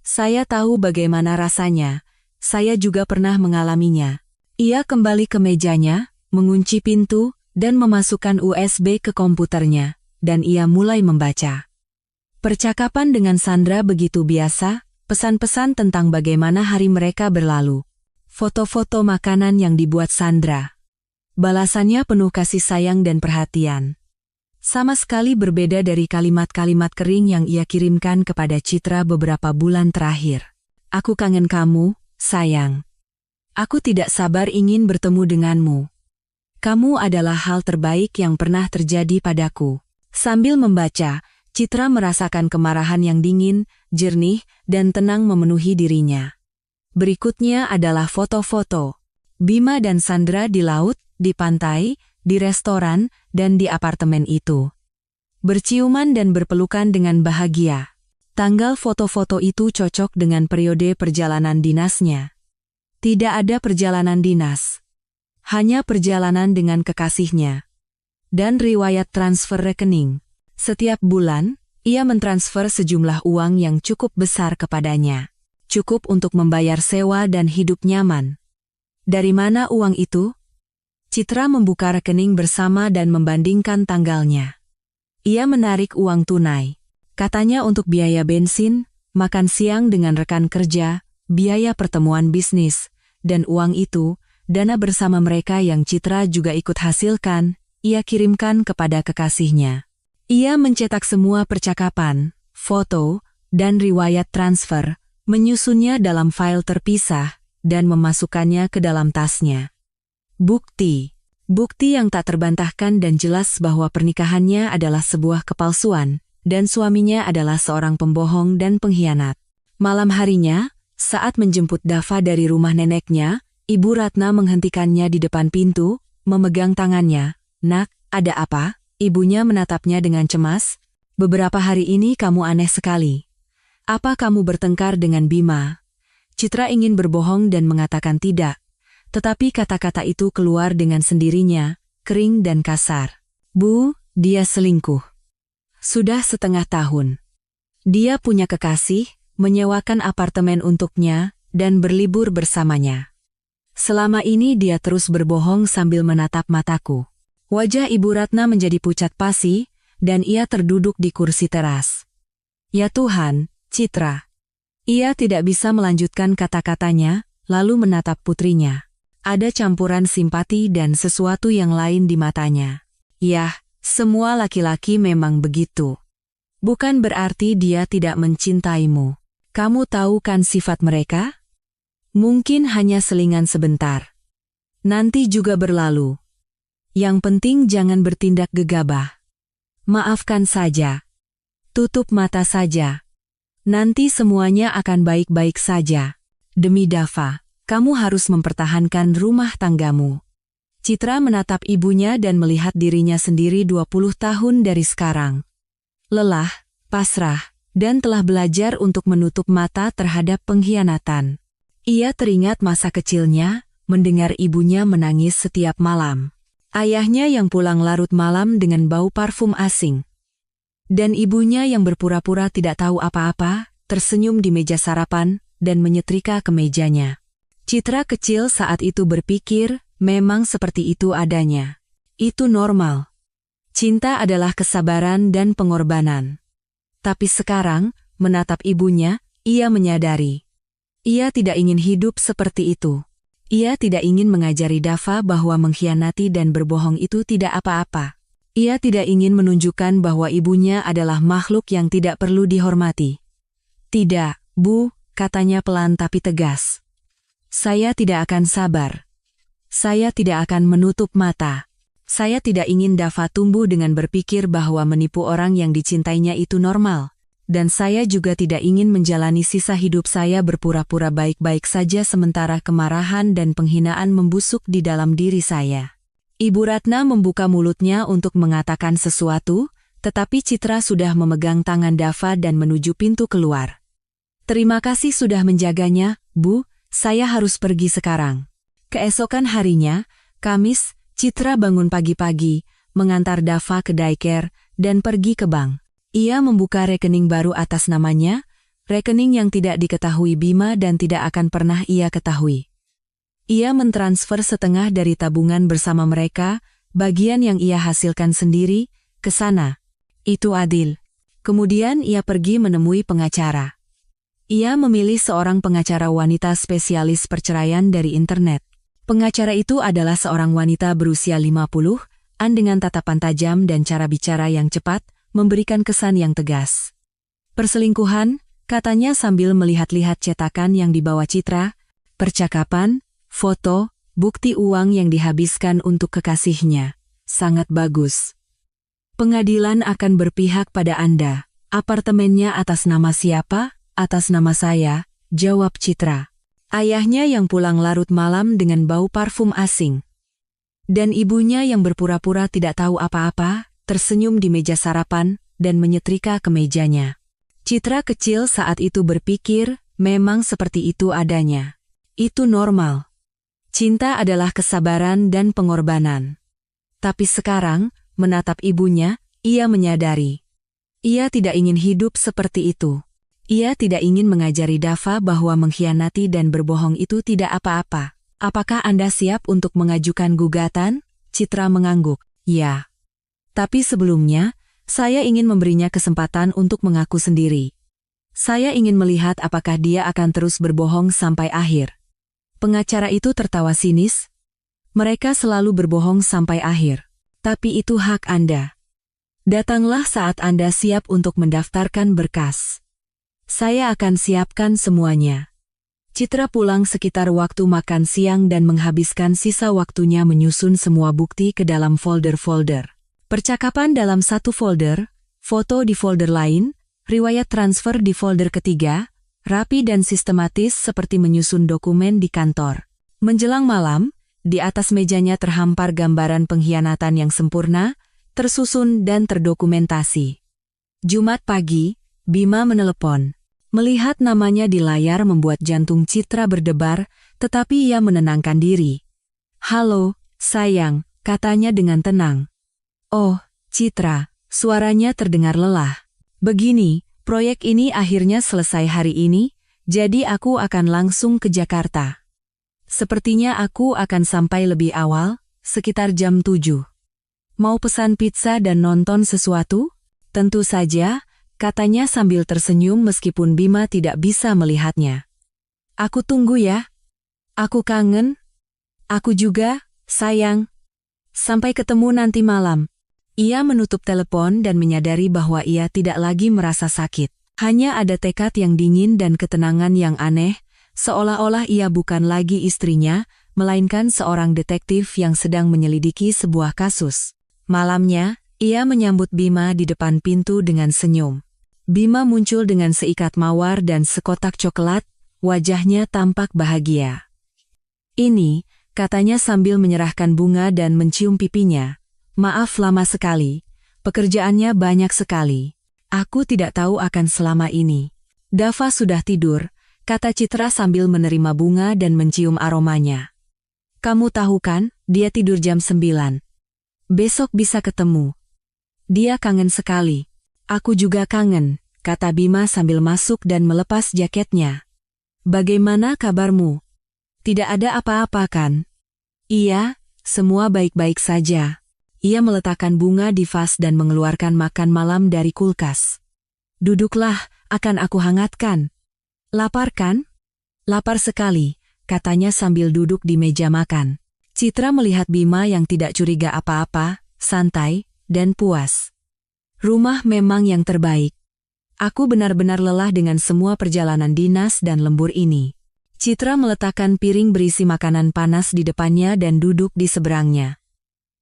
Saya tahu bagaimana rasanya, saya juga pernah mengalaminya. Ia kembali ke mejanya, mengunci pintu, dan memasukkan USB ke komputernya, dan ia mulai membaca. Percakapan dengan Sandra begitu biasa, pesan-pesan tentang bagaimana hari mereka berlalu. Foto-foto makanan yang dibuat Sandra. Balasannya penuh kasih sayang dan perhatian. Sama sekali berbeda dari kalimat-kalimat kering yang ia kirimkan kepada Citra beberapa bulan terakhir. Aku kangen kamu, sayang. Aku tidak sabar ingin bertemu denganmu. Kamu adalah hal terbaik yang pernah terjadi padaku. Sambil membaca, Citra merasakan kemarahan yang dingin, jernih, dan tenang memenuhi dirinya. Berikutnya adalah foto-foto. Bima dan Sandra di laut, di pantai, di restoran, dan di apartemen itu. Berciuman dan berpelukan dengan bahagia. Tanggal foto-foto itu cocok dengan periode perjalanan dinasnya. Tidak ada perjalanan dinas. Hanya perjalanan dengan kekasihnya. Dan riwayat transfer rekening. Setiap bulan, ia mentransfer sejumlah uang yang cukup besar kepadanya. Cukup untuk membayar sewa dan hidup nyaman. Dari mana uang itu? Citra membuka rekening bersama dan membandingkan tanggalnya. Ia menarik uang tunai. Katanya untuk biaya bensin, makan siang dengan rekan kerja, biaya pertemuan bisnis, dan uang itu, dana bersama mereka yang Citra juga ikut hasilkan, ia kirimkan kepada kekasihnya. Ia mencetak semua percakapan, foto, dan riwayat transfer, menyusunnya dalam file terpisah, dan memasukkannya ke dalam tasnya. Bukti yang tak terbantahkan dan jelas bahwa pernikahannya adalah sebuah kepalsuan, dan suaminya adalah seorang pembohong dan pengkhianat. Malam harinya, saat menjemput Dava dari rumah neneknya, Ibu Ratna menghentikannya di depan pintu, memegang tangannya. Nak, ada apa? Ibunya menatapnya dengan cemas. Beberapa hari ini kamu aneh sekali. Apa kamu bertengkar dengan Bima? Citra ingin berbohong dan mengatakan tidak. Tetapi kata-kata itu keluar dengan sendirinya, kering dan kasar. Bu, dia selingkuh. Sudah setengah tahun. Dia punya kekasih, menyewakan apartemen untuknya, dan berlibur bersamanya. Selama ini dia terus berbohong sambil menatap mataku. Wajah Ibu Ratna menjadi pucat pasi, dan ia terduduk di kursi teras. Ya Tuhan, Citra. Ia tidak bisa melanjutkan kata-katanya, lalu menatap putrinya. Ada campuran simpati dan sesuatu yang lain di matanya. Yah, semua laki-laki memang begitu. Bukan berarti dia tidak mencintaimu. Kamu tahu kan sifat mereka? Mungkin hanya selingan sebentar. Nanti juga berlalu. Yang penting jangan bertindak gegabah. Maafkan saja. Tutup mata saja. Nanti semuanya akan baik-baik saja. Demi Dava. Kamu harus mempertahankan rumah tanggamu. Citra menatap ibunya dan melihat dirinya sendiri 20 tahun dari sekarang. Lelah, pasrah, dan telah belajar untuk menutup mata terhadap pengkhianatan. Ia teringat masa kecilnya, mendengar ibunya menangis setiap malam. Ayahnya yang pulang larut malam dengan bau parfum asing. Dan ibunya yang berpura-pura tidak tahu apa-apa, tersenyum di meja sarapan, dan menyetrika kemejanya. Citra kecil saat itu berpikir, memang seperti itu adanya. Itu normal. Cinta adalah kesabaran dan pengorbanan. Tapi sekarang, menatap ibunya, ia menyadari. Ia tidak ingin hidup seperti itu. Ia tidak ingin mengajari Dava bahwa mengkhianati dan berbohong itu tidak apa-apa. Ia tidak ingin menunjukkan bahwa ibunya adalah makhluk yang tidak perlu dihormati. Tidak, Bu, katanya pelan tapi tegas. Saya tidak akan sabar. Saya tidak akan menutup mata. Saya tidak ingin Dava tumbuh dengan berpikir bahwa menipu orang yang dicintainya itu normal. Dan saya juga tidak ingin menjalani sisa hidup saya berpura-pura baik-baik saja sementara kemarahan dan penghinaan membusuk di dalam diri saya. Ibu Ratna membuka mulutnya untuk mengatakan sesuatu, tetapi Citra sudah memegang tangan Dava dan menuju pintu keluar. Terima kasih sudah menjaganya, Bu. Saya harus pergi sekarang. Keesokan harinya, Kamis, Citra bangun pagi-pagi, mengantar Dava ke daycare, dan pergi ke bank. Ia membuka rekening baru atas namanya, rekening yang tidak diketahui Bima dan tidak akan pernah ia ketahui. Ia mentransfer setengah dari tabungan bersama mereka, bagian yang ia hasilkan sendiri, ke sana. Itu adil. Kemudian ia pergi menemui pengacara. Ia memilih seorang pengacara wanita spesialis perceraian dari internet. Pengacara itu adalah seorang wanita berusia 50-an dengan tatapan tajam dan cara bicara yang cepat, memberikan kesan yang tegas. Perselingkuhan, katanya sambil melihat-lihat cetakan yang dibawa Citra, percakapan, foto, bukti uang yang dihabiskan untuk kekasihnya. Sangat bagus. Pengadilan akan berpihak pada Anda. Apartemennya atas nama siapa? Atas nama saya, jawab Citra. Ayahnya yang pulang larut malam dengan bau parfum asing. Dan ibunya yang berpura-pura tidak tahu apa-apa, tersenyum di meja sarapan, dan menyetrika kemejanya. Citra kecil saat itu berpikir, memang seperti itu adanya. Itu normal. Cinta adalah kesabaran dan pengorbanan. Tapi sekarang, menatap ibunya, ia menyadari. Ia tidak ingin hidup seperti itu. Ia tidak ingin mengajari Dava bahwa mengkhianati dan berbohong itu tidak apa-apa. Apakah Anda siap untuk mengajukan gugatan? Citra mengangguk. Ya. Tapi sebelumnya, saya ingin memberinya kesempatan untuk mengaku sendiri. Saya ingin melihat apakah dia akan terus berbohong sampai akhir. Pengacara itu tertawa sinis. Mereka selalu berbohong sampai akhir. Tapi itu hak Anda. Datanglah saat Anda siap untuk mendaftarkan berkas. Saya akan siapkan semuanya. Citra pulang sekitar waktu makan siang dan menghabiskan sisa waktunya menyusun semua bukti ke dalam folder-folder. Percakapan dalam satu folder, foto di folder lain, riwayat transfer di folder ketiga, rapi dan sistematis seperti menyusun dokumen di kantor. Menjelang malam, di atas mejanya terhampar gambaran pengkhianatan yang sempurna, tersusun dan terdokumentasi. Jumat pagi, Bima menelepon. Melihat namanya di layar membuat jantung Citra berdebar, tetapi ia menenangkan diri. "Halo, sayang," katanya dengan tenang. "Oh, Citra," suaranya terdengar lelah. "Begini, proyek ini akhirnya selesai hari ini, jadi aku akan langsung ke Jakarta. Sepertinya aku akan sampai lebih awal, sekitar jam 7. Mau pesan pizza dan nonton sesuatu?" "Tentu saja," katanya sambil tersenyum meskipun Bima tidak bisa melihatnya. "Aku tunggu ya. Aku kangen." "Aku juga, sayang. Sampai ketemu nanti malam." Ia menutup telepon dan menyadari bahwa ia tidak lagi merasa sakit. Hanya ada tekad yang dingin dan ketenangan yang aneh, seolah-olah ia bukan lagi istrinya, melainkan seorang detektif yang sedang menyelidiki sebuah kasus. Malamnya, ia menyambut Bima di depan pintu dengan senyum. Bima muncul dengan seikat mawar dan sekotak coklat, wajahnya tampak bahagia. "Ini," katanya sambil menyerahkan bunga dan mencium pipinya. "Maaf lama sekali, pekerjaannya banyak sekali. Aku tidak tahu akan selama ini." "Dava sudah tidur," kata Citra sambil menerima bunga dan mencium aromanya. "Kamu tahu kan, dia tidur jam 9. Besok bisa ketemu. Dia kangen sekali." "Aku juga kangen," kata Bima sambil masuk dan melepas jaketnya. "Bagaimana kabarmu? Tidak ada apa-apa kan?" "Iya, semua baik-baik saja." Ia meletakkan bunga di vas dan mengeluarkan makan malam dari kulkas. "Duduklah, akan aku hangatkan." "Lapar kan?" "Lapar sekali," katanya sambil duduk di meja makan. Citra melihat Bima yang tidak curiga apa-apa, santai, dan puas. "Rumah memang yang terbaik. Aku benar-benar lelah dengan semua perjalanan dinas dan lembur ini." Citra meletakkan piring berisi makanan panas di depannya dan duduk di seberangnya.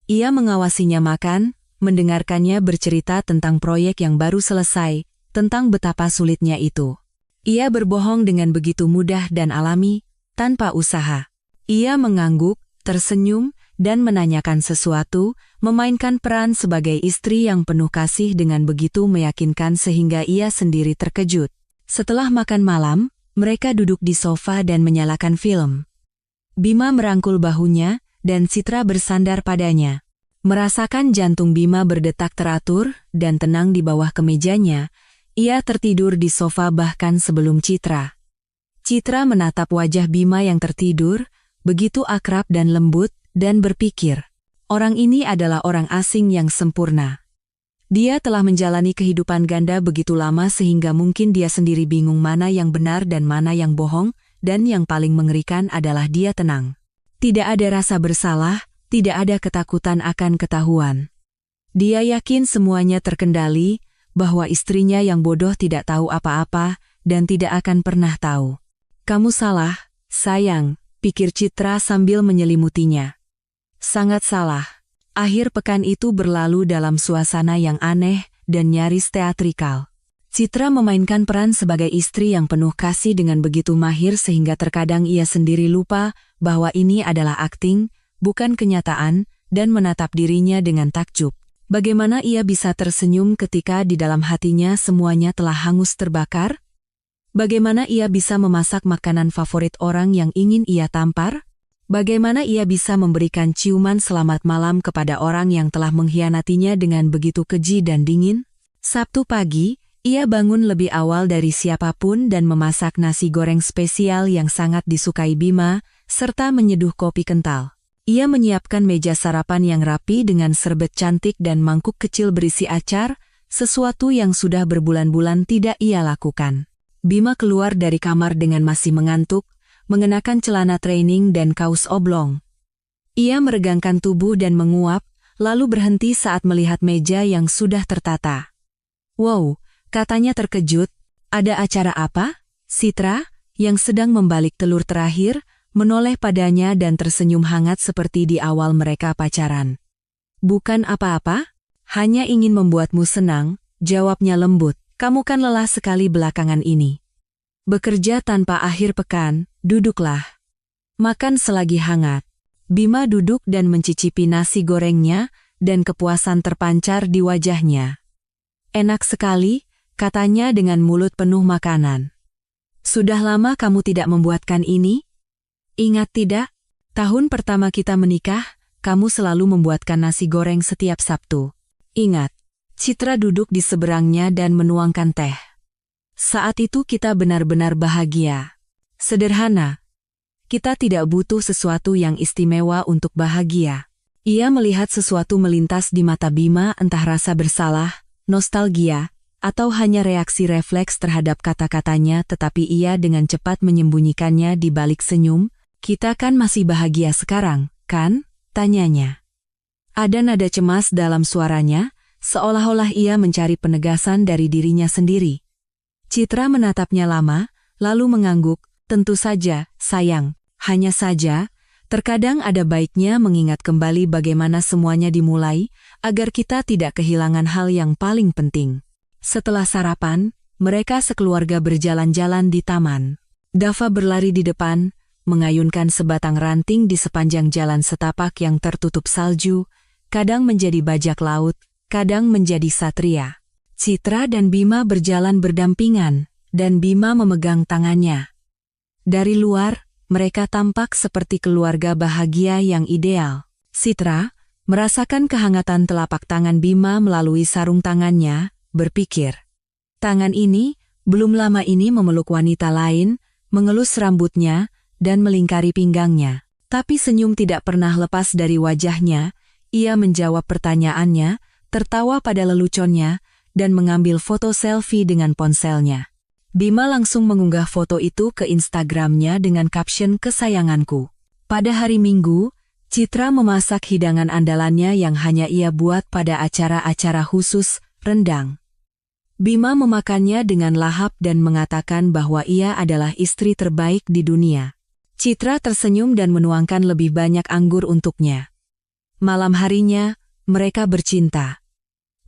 Ia mengawasinya makan, mendengarkannya bercerita tentang proyek yang baru selesai, tentang betapa sulitnya itu. Ia berbohong dengan begitu mudah dan alami, tanpa usaha. Ia mengangguk, tersenyum, dan menanyakan sesuatu, memainkan peran sebagai istri yang penuh kasih dengan begitu meyakinkan sehingga ia sendiri terkejut. Setelah makan malam, mereka duduk di sofa dan menyalakan film. Bima merangkul bahunya, dan Citra bersandar padanya. Merasakan jantung Bima berdetak teratur dan tenang di bawah kemejanya, ia tertidur di sofa bahkan sebelum Citra. Citra menatap wajah Bima yang tertidur, begitu akrab dan lembut, dan berpikir, orang ini adalah orang asing yang sempurna. Dia telah menjalani kehidupan ganda begitu lama sehingga mungkin dia sendiri bingung mana yang benar dan mana yang bohong, dan yang paling mengerikan adalah dia tenang. Tidak ada rasa bersalah, tidak ada ketakutan akan ketahuan. Dia yakin semuanya terkendali, bahwa istrinya yang bodoh tidak tahu apa-apa, dan tidak akan pernah tahu. Kamu salah, sayang, pikir Citra sambil menyelimutinya. Sangat salah. Akhir pekan itu berlalu dalam suasana yang aneh dan nyaris teatrikal. Citra memainkan peran sebagai istri yang penuh kasih dengan begitu mahir sehingga terkadang ia sendiri lupa bahwa ini adalah akting, bukan kenyataan, dan menatap dirinya dengan takjub. Bagaimana ia bisa tersenyum ketika di dalam hatinya semuanya telah hangus terbakar? Bagaimana ia bisa memasak makanan favorit orang yang ingin ia tampar? Bagaimana ia bisa memberikan ciuman selamat malam kepada orang yang telah mengkhianatinya dengan begitu keji dan dingin? Sabtu pagi, ia bangun lebih awal dari siapapun dan memasak nasi goreng spesial yang sangat disukai Bima, serta menyeduh kopi kental. Ia menyiapkan meja sarapan yang rapi dengan serbet cantik dan mangkuk kecil berisi acar, sesuatu yang sudah berbulan-bulan tidak ia lakukan. Bima keluar dari kamar dengan masih mengantuk, mengenakan celana training dan kaos oblong. Ia meregangkan tubuh dan menguap, lalu berhenti saat melihat meja yang sudah tertata. Wow, katanya terkejut, ada acara apa? Citra, yang sedang membalik telur terakhir, menoleh padanya dan tersenyum hangat seperti di awal mereka pacaran. Bukan apa-apa, hanya ingin membuatmu senang, jawabnya lembut. Kamu kan lelah sekali belakangan ini. Bekerja tanpa akhir pekan, duduklah. Makan selagi hangat. Bima duduk dan mencicipi nasi gorengnya, dan kepuasan terpancar di wajahnya. Enak sekali, katanya dengan mulut penuh makanan. Sudah lama kamu tidak membuatkan ini? Ingat tidak? Tahun pertama kita menikah, kamu selalu membuatkan nasi goreng setiap Sabtu. Ingat. Citra duduk di seberangnya dan menuangkan teh. Saat itu kita benar-benar bahagia. Sederhana. Kita tidak butuh sesuatu yang istimewa untuk bahagia. Ia melihat sesuatu melintas di mata Bima, entah rasa bersalah, nostalgia, atau hanya reaksi refleks terhadap kata-katanya, tetapi ia dengan cepat menyembunyikannya di balik senyum. Kita kan masih bahagia sekarang, kan? Tanyanya. Ada nada cemas dalam suaranya, seolah-olah ia mencari penegasan dari dirinya sendiri. Citra menatapnya lama, lalu mengangguk, tentu saja, sayang, hanya saja, terkadang ada baiknya mengingat kembali bagaimana semuanya dimulai, agar kita tidak kehilangan hal yang paling penting. Setelah sarapan, mereka sekeluarga berjalan-jalan di taman. Dava berlari di depan, mengayunkan sebatang ranting di sepanjang jalan setapak yang tertutup salju, kadang menjadi bajak laut, kadang menjadi satria. Citra dan Bima berjalan berdampingan, dan Bima memegang tangannya. Dari luar, mereka tampak seperti keluarga bahagia yang ideal. Citra, merasakan kehangatan telapak tangan Bima melalui sarung tangannya, berpikir. Tangan ini, belum lama ini memeluk wanita lain, mengelus rambutnya, dan melingkari pinggangnya. Tapi senyum tidak pernah lepas dari wajahnya, ia menjawab pertanyaannya, tertawa pada leluconnya, dan mengambil foto selfie dengan ponselnya. Bima langsung mengunggah foto itu ke Instagramnya dengan caption kesayanganku. Pada hari Minggu, Citra memasak hidangan andalannya yang hanya ia buat pada acara-acara khusus, rendang. Bima memakannya dengan lahap dan mengatakan bahwa ia adalah istri terbaik di dunia. Citra tersenyum dan menuangkan lebih banyak anggur untuknya. Malam harinya, mereka bercinta.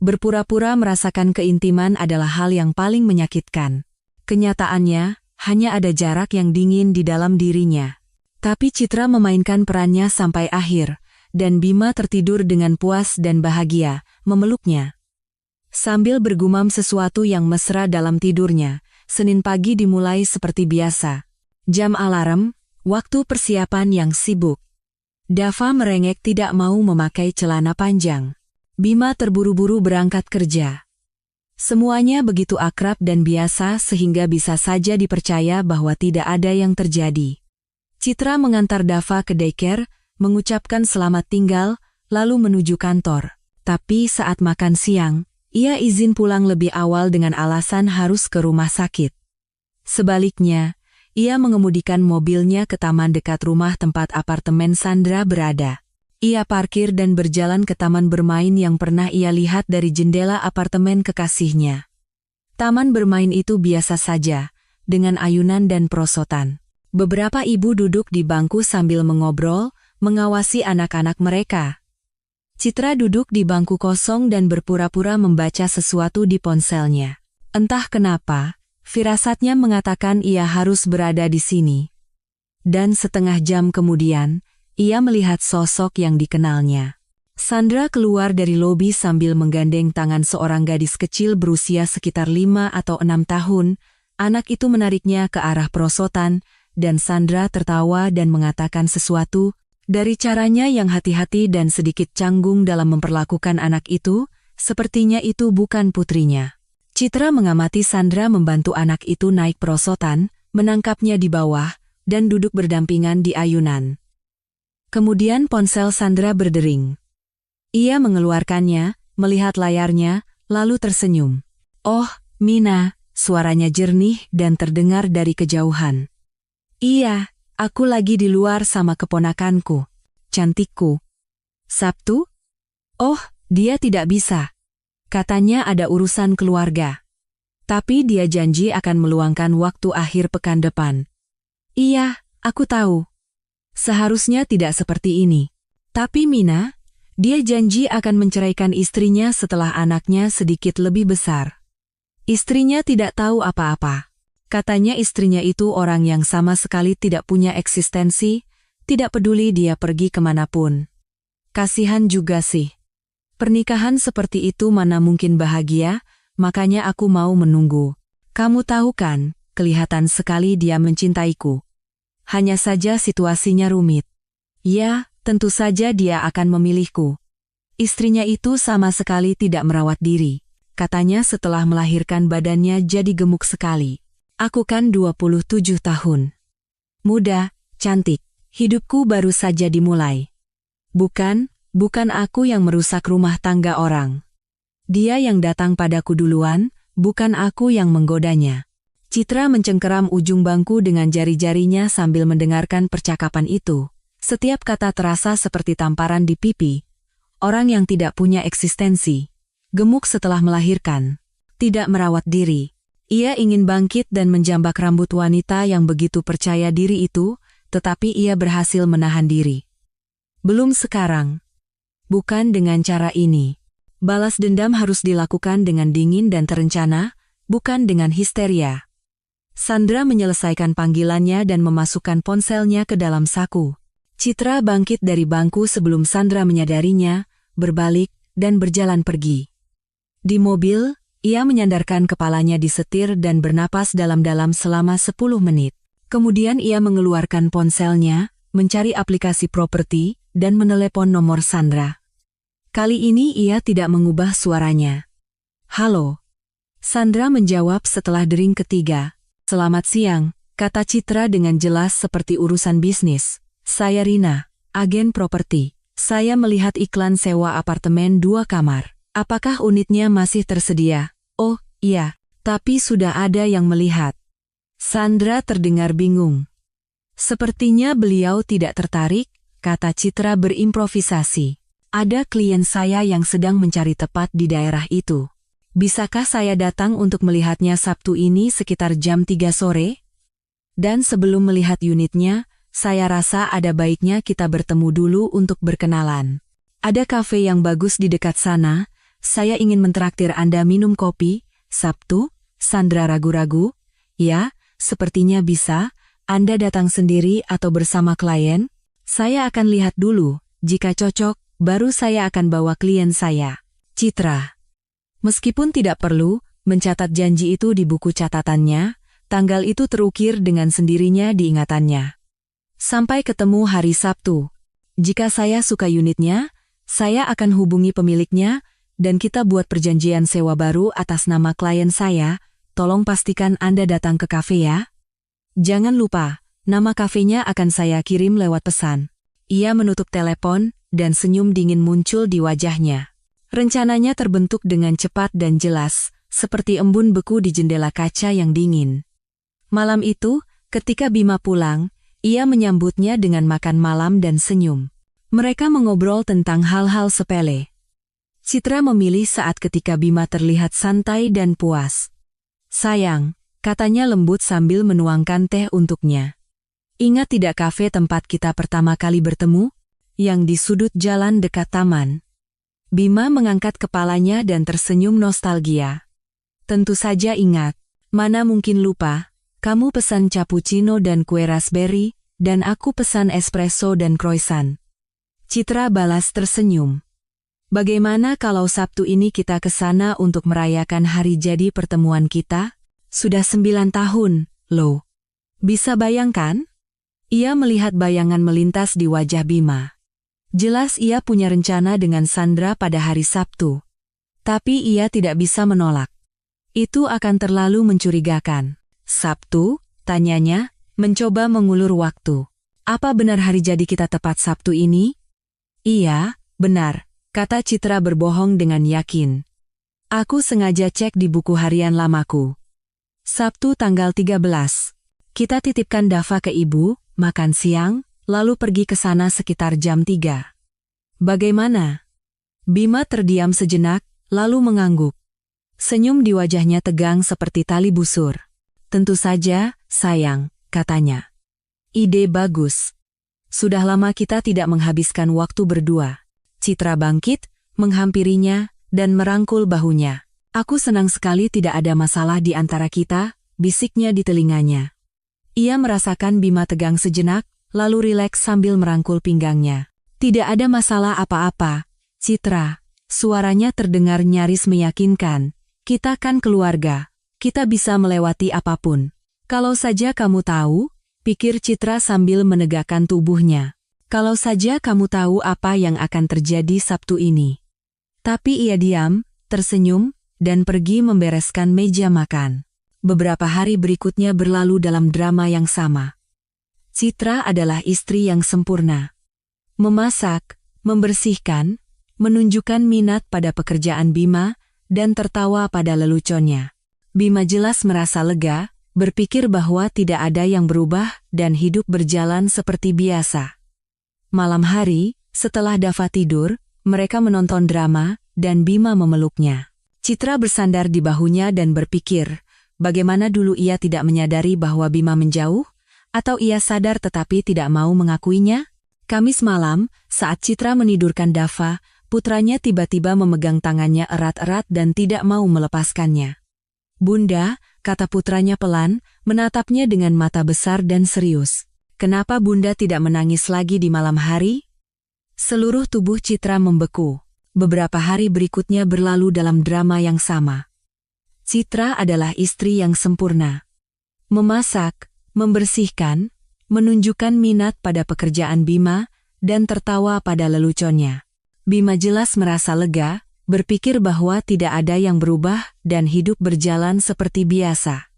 Berpura-pura merasakan keintiman adalah hal yang paling menyakitkan. Kenyataannya, hanya ada jarak yang dingin di dalam dirinya. Tapi Citra memainkan perannya sampai akhir, dan Bima tertidur dengan puas dan bahagia, memeluknya. Sambil bergumam sesuatu yang mesra dalam tidurnya, Senin pagi dimulai seperti biasa. Jam alarm, waktu persiapan yang sibuk. Dava merengek tidak mau memakai celana panjang. Bima terburu-buru berangkat kerja. Semuanya begitu akrab dan biasa sehingga bisa saja dipercaya bahwa tidak ada yang terjadi. Citra mengantar Dava ke daycare, mengucapkan selamat tinggal, lalu menuju kantor. Tapi saat makan siang, ia izin pulang lebih awal dengan alasan harus ke rumah sakit. Sebaliknya, ia mengemudikan mobilnya ke taman dekat rumah tempat apartemen Sandra berada. Ia parkir dan berjalan ke taman bermain yang pernah ia lihat dari jendela apartemen kekasihnya. Taman bermain itu biasa saja, dengan ayunan dan perosotan. Beberapa ibu duduk di bangku sambil mengobrol, mengawasi anak-anak mereka. Citra duduk di bangku kosong dan berpura-pura membaca sesuatu di ponselnya. Entah kenapa, firasatnya mengatakan ia harus berada di sini. Dan setengah jam kemudian, ia melihat sosok yang dikenalnya. Sandra keluar dari lobi sambil menggandeng tangan seorang gadis kecil berusia sekitar 5 atau 6 tahun. Anak itu menariknya ke arah perosotan, dan Sandra tertawa dan mengatakan sesuatu. Dari caranya yang hati-hati dan sedikit canggung dalam memperlakukan anak itu, sepertinya itu bukan putrinya. Citra mengamati Sandra membantu anak itu naik perosotan, menangkapnya di bawah, dan duduk berdampingan di ayunan. Kemudian ponsel Sandra berdering. Ia mengeluarkannya, melihat layarnya, lalu tersenyum. "Oh, Mina," suaranya jernih dan terdengar dari kejauhan. "Iya, aku lagi di luar sama keponakanku. Cantikku." "Sabtu?" "Oh, dia tidak bisa. Katanya ada urusan keluarga. Tapi dia janji akan meluangkan waktu akhir pekan depan." "Iya, aku tahu. Seharusnya tidak seperti ini. Tapi Mina, dia janji akan menceraikan istrinya setelah anaknya sedikit lebih besar." "Istrinya tidak tahu apa-apa. Katanya istrinya itu orang yang sama sekali tidak punya eksistensi, tidak peduli dia pergi kemanapun. Kasihan juga sih. Pernikahan seperti itu mana mungkin bahagia, makanya aku mau menunggu. Kamu tahu kan, kelihatan sekali dia mencintaiku. Hanya saja situasinya rumit. Ya, tentu saja dia akan memilihku. Istrinya itu sama sekali tidak merawat diri. Katanya setelah melahirkan badannya jadi gemuk sekali. Aku kan 27 tahun. Muda, cantik. Hidupku baru saja dimulai. Bukan aku yang merusak rumah tangga orang. Dia yang datang padaku duluan, bukan aku yang menggodanya." Citra mencengkeram ujung bangku dengan jari-jarinya sambil mendengarkan percakapan itu. Setiap kata terasa seperti tamparan di pipi. Orang yang tidak punya eksistensi. Gemuk setelah melahirkan. Tidak merawat diri. Ia ingin bangkit dan menjambak rambut wanita yang begitu percaya diri itu, tetapi ia berhasil menahan diri. Belum sekarang. Bukan dengan cara ini. Balas dendam harus dilakukan dengan dingin dan terencana, bukan dengan histeria. Sandra menyelesaikan panggilannya dan memasukkan ponselnya ke dalam saku. Citra bangkit dari bangku sebelum Sandra menyadarinya, berbalik, dan berjalan pergi. Di mobil, ia menyandarkan kepalanya di setir dan bernapas dalam-dalam selama 10 menit. Kemudian ia mengeluarkan ponselnya, mencari aplikasi properti, dan menelepon nomor Sandra. Kali ini ia tidak mengubah suaranya. "Halo." Sandra menjawab setelah dering ketiga. "Selamat siang," kata Citra dengan jelas seperti urusan bisnis. "Saya Rina, agen properti. Saya melihat iklan sewa apartemen 2 kamar. Apakah unitnya masih tersedia?" "Oh, iya, tapi sudah ada yang melihat." Sandra terdengar bingung. "Sepertinya beliau tidak tertarik," kata Citra berimprovisasi. "Ada klien saya yang sedang mencari tepat di daerah itu. Bisakah saya datang untuk melihatnya Sabtu ini sekitar jam 3 sore? Dan sebelum melihat unitnya, saya rasa ada baiknya kita bertemu dulu untuk berkenalan. Ada kafe yang bagus di dekat sana, saya ingin mentraktir Anda minum kopi." "Sabtu?" Sandra ragu-ragu. "Ya, sepertinya bisa. Anda datang sendiri atau bersama klien?" "Saya akan lihat dulu, jika cocok, baru saya akan bawa klien saya." Citra, meskipun tidak perlu mencatat janji itu di buku catatannya, tanggal itu terukir dengan sendirinya di ingatannya. Sampai ketemu hari Sabtu. Jika saya suka unitnya, saya akan hubungi pemiliknya, dan kita buat perjanjian sewa baru atas nama klien saya. Tolong pastikan Anda datang ke kafe ya. Jangan lupa, nama kafenya akan saya kirim lewat pesan. Ia menutup telepon, dan senyum dingin muncul di wajahnya. Rencananya terbentuk dengan cepat dan jelas, seperti embun beku di jendela kaca yang dingin. Malam itu, ketika Bima pulang, ia menyambutnya dengan makan malam dan senyum. Mereka mengobrol tentang hal-hal sepele. Citra memilih saat ketika Bima terlihat santai dan puas. "Sayang," katanya lembut sambil menuangkan teh untuknya. "Ingat tidak kafe tempat kita pertama kali bertemu? Yang di sudut jalan dekat taman?" Bima mengangkat kepalanya dan tersenyum nostalgia. "Tentu saja ingat. Mana mungkin lupa. Kamu pesan cappuccino dan kue raspberry, dan aku pesan espresso dan croissant." Citra balas tersenyum. "Bagaimana kalau Sabtu ini kita ke sana untuk merayakan hari jadi pertemuan kita? Sudah 9 tahun, loh. Bisa bayangkan?" Ia melihat bayangan melintas di wajah Bima. Jelas ia punya rencana dengan Sandra pada hari Sabtu. Tapi ia tidak bisa menolak. Itu akan terlalu mencurigakan. "Sabtu?" tanyanya, mencoba mengulur waktu. "Apa benar hari jadi kita tepat Sabtu ini?" "Iya, benar," kata Citra berbohong dengan yakin. "Aku sengaja cek di buku harian lamaku. Sabtu tanggal 13. Kita titipkan Dava ke ibu, makan siang, lalu pergi ke sana sekitar jam 3. Bagaimana?" Bima terdiam sejenak, lalu mengangguk. Senyum di wajahnya tegang seperti tali busur. "Tentu saja, sayang," katanya. "Ide bagus. Sudah lama kita tidak menghabiskan waktu berdua." Citra bangkit, menghampirinya, dan merangkul bahunya. "Aku senang sekali tidak ada masalah di antara kita," bisiknya di telinganya. Ia merasakan Bima tegang sejenak, lalu rileks sambil merangkul pinggangnya. "Tidak ada masalah apa-apa, Citra." Suaranya terdengar nyaris meyakinkan. "Kita kan keluarga. Kita bisa melewati apapun. Kalau saja kamu tahu," pikir Citra sambil menegakkan tubuhnya. "Kalau saja kamu tahu apa yang akan terjadi Sabtu ini." Tapi ia diam, tersenyum, dan pergi membereskan meja makan. Beberapa hari berikutnya berlalu dalam drama yang sama. Citra adalah istri yang sempurna. Memasak, membersihkan, menunjukkan minat pada pekerjaan Bima, dan tertawa pada leluconnya. Bima jelas merasa lega, berpikir bahwa tidak ada yang berubah dan hidup berjalan seperti biasa. Malam hari, setelah Dava tidur, mereka menonton drama, dan Bima memeluknya. Citra bersandar di bahunya dan berpikir, bagaimana dulu ia tidak menyadari bahwa Bima menjauh, atau ia sadar tetapi tidak mau mengakuinya? Kamis malam, saat Citra menidurkan Dava, putranya tiba-tiba memegang tangannya erat-erat dan tidak mau melepaskannya. "Bunda," kata putranya pelan, menatapnya dengan mata besar dan serius. "Kenapa Bunda tidak menangis lagi di malam hari?" Seluruh tubuh Citra membeku. Beberapa hari berikutnya berlalu dalam drama yang sama. Citra adalah istri yang sempurna. Memasak, membersihkan, menunjukkan minat pada pekerjaan Bima, dan tertawa pada leluconnya. Bima jelas merasa lega, berpikir bahwa tidak ada yang berubah dan hidup berjalan seperti biasa.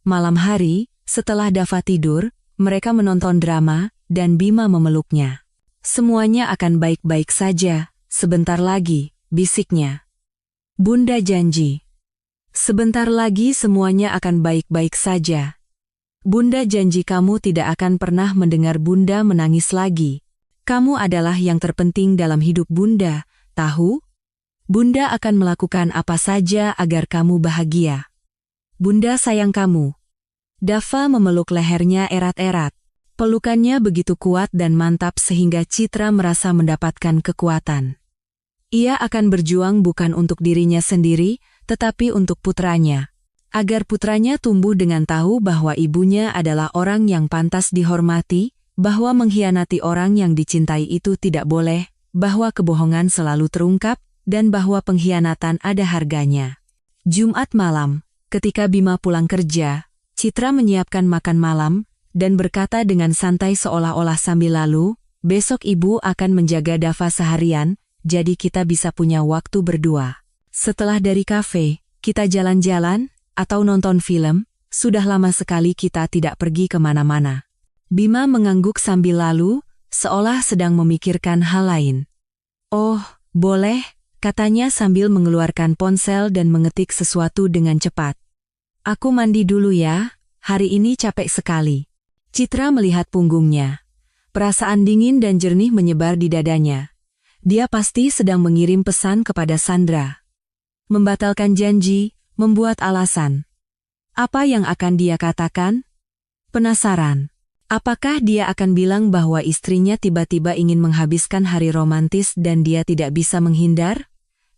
Malam hari, setelah Dava tidur, mereka menonton drama, dan Bima memeluknya. "Semuanya akan baik-baik saja, sebentar lagi," bisiknya. "Bunda janji. Sebentar lagi semuanya akan baik-baik saja. Bunda janji kamu tidak akan pernah mendengar Bunda menangis lagi. Kamu adalah yang terpenting dalam hidup Bunda, tahu? Bunda akan melakukan apa saja agar kamu bahagia. Bunda sayang kamu." Dava memeluk lehernya erat-erat. Pelukannya begitu kuat dan mantap sehingga Citra merasa mendapatkan kekuatan. Ia akan berjuang bukan untuk dirinya sendiri, tetapi untuk putranya. Agar putranya tumbuh dengan tahu bahwa ibunya adalah orang yang pantas dihormati, bahwa mengkhianati orang yang dicintai itu tidak boleh, bahwa kebohongan selalu terungkap, dan bahwa pengkhianatan ada harganya. Jumat malam, ketika Bima pulang kerja, Citra menyiapkan makan malam, dan berkata dengan santai seolah-olah sambil lalu, Besok ibu akan menjaga Dava seharian, jadi kita bisa punya waktu berdua. Setelah dari kafe, kita jalan-jalan, atau nonton film. Sudah lama sekali kita tidak pergi kemana-mana. Bima mengangguk sambil lalu, seolah sedang memikirkan hal lain. Oh, boleh, katanya sambil mengeluarkan ponsel dan mengetik sesuatu dengan cepat. Aku mandi dulu ya, hari ini capek sekali. Citra melihat punggungnya. Perasaan dingin dan jernih menyebar di dadanya. Dia pasti sedang mengirim pesan kepada Sandra. Membatalkan janji, membuat alasan. Apa yang akan dia katakan? Penasaran. Apakah dia akan bilang bahwa istrinya tiba-tiba ingin menghabiskan hari romantis dan dia tidak bisa menghindar?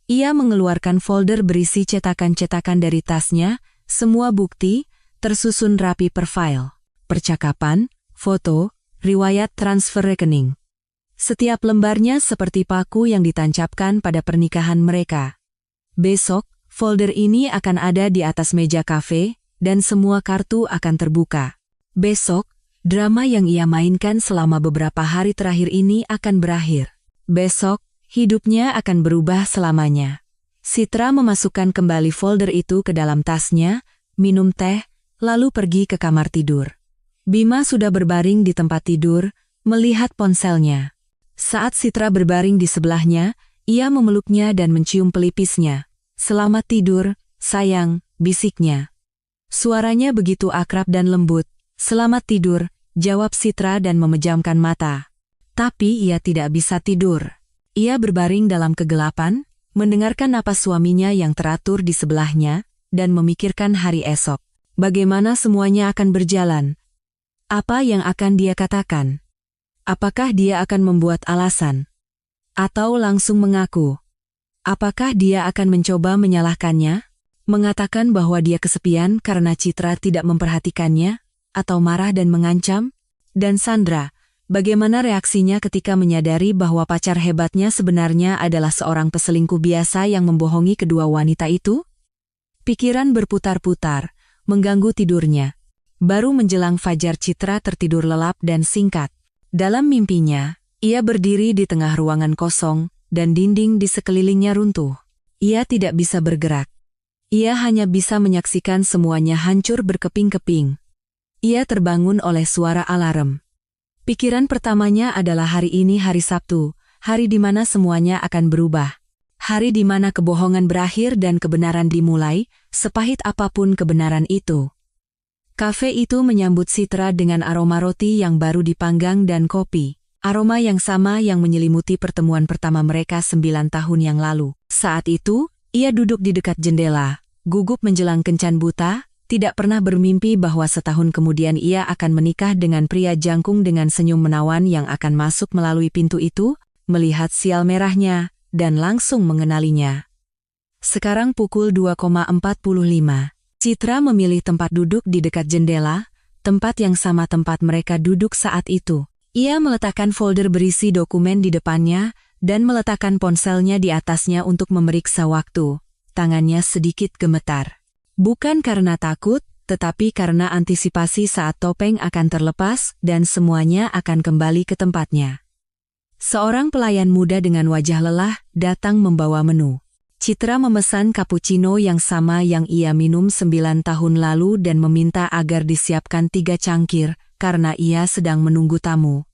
Ia mengeluarkan folder berisi cetakan-cetakan dari tasnya, semua bukti, tersusun rapi per file. Percakapan, foto, riwayat transfer rekening. Setiap lembarnya seperti paku yang ditancapkan pada pernikahan mereka. Besok, folder ini akan ada di atas meja kafe, dan semua kartu akan terbuka. Besok, drama yang ia mainkan selama beberapa hari terakhir ini akan berakhir. Besok, hidupnya akan berubah selamanya. Citra memasukkan kembali folder itu ke dalam tasnya, minum teh, lalu pergi ke kamar tidur. Bima sudah berbaring di tempat tidur, melihat ponselnya. Saat Citra berbaring di sebelahnya, ia memeluknya dan mencium pelipisnya. "Selamat tidur, sayang," bisiknya. Suaranya begitu akrab dan lembut. "Selamat tidur," jawab Citra dan memejamkan mata. Tapi ia tidak bisa tidur. Ia berbaring dalam kegelapan, mendengarkan napas suaminya yang teratur di sebelahnya, dan memikirkan hari esok. Bagaimana semuanya akan berjalan? Apa yang akan dia katakan? Apakah dia akan membuat alasan? Atau langsung mengaku? Apakah dia akan mencoba menyalahkannya? Mengatakan bahwa dia kesepian karena Citra tidak memperhatikannya, atau marah dan mengancam? Dan Sandra, bagaimana reaksinya ketika menyadari bahwa pacar hebatnya sebenarnya adalah seorang peselingkuh biasa yang membohongi kedua wanita itu? Pikiran berputar-putar, mengganggu tidurnya. Baru menjelang fajar Citra tertidur lelap dan singkat. Dalam mimpinya, ia berdiri di tengah ruangan kosong, dan dinding di sekelilingnya runtuh. Ia tidak bisa bergerak. Ia hanya bisa menyaksikan semuanya hancur berkeping-keping. Ia terbangun oleh suara alarm. Pikiran pertamanya adalah hari ini hari Sabtu, hari di mana semuanya akan berubah. Hari di mana kebohongan berakhir dan kebenaran dimulai, sepahit apapun kebenaran itu. Kafe itu menyambut Citra dengan aroma roti yang baru dipanggang dan kopi. Aroma yang sama yang menyelimuti pertemuan pertama mereka 9 tahun yang lalu. Saat itu, ia duduk di dekat jendela, gugup menjelang kencan buta, tidak pernah bermimpi bahwa setahun kemudian ia akan menikah dengan pria jangkung dengan senyum menawan yang akan masuk melalui pintu itu, melihat sial merahnya, dan langsung mengenalinya. Sekarang pukul 2.45. Citra memilih tempat duduk di dekat jendela, tempat yang sama tempat mereka duduk saat itu. Ia meletakkan folder berisi dokumen di depannya, dan meletakkan ponselnya di atasnya untuk memeriksa waktu. Tangannya sedikit gemetar. Bukan karena takut, tetapi karena antisipasi saat topeng akan terlepas dan semuanya akan kembali ke tempatnya. Seorang pelayan muda dengan wajah lelah datang membawa menu. Citra memesan cappuccino yang sama yang ia minum 9 tahun lalu dan meminta agar disiapkan 3 cangkir, karena ia sedang menunggu tamu.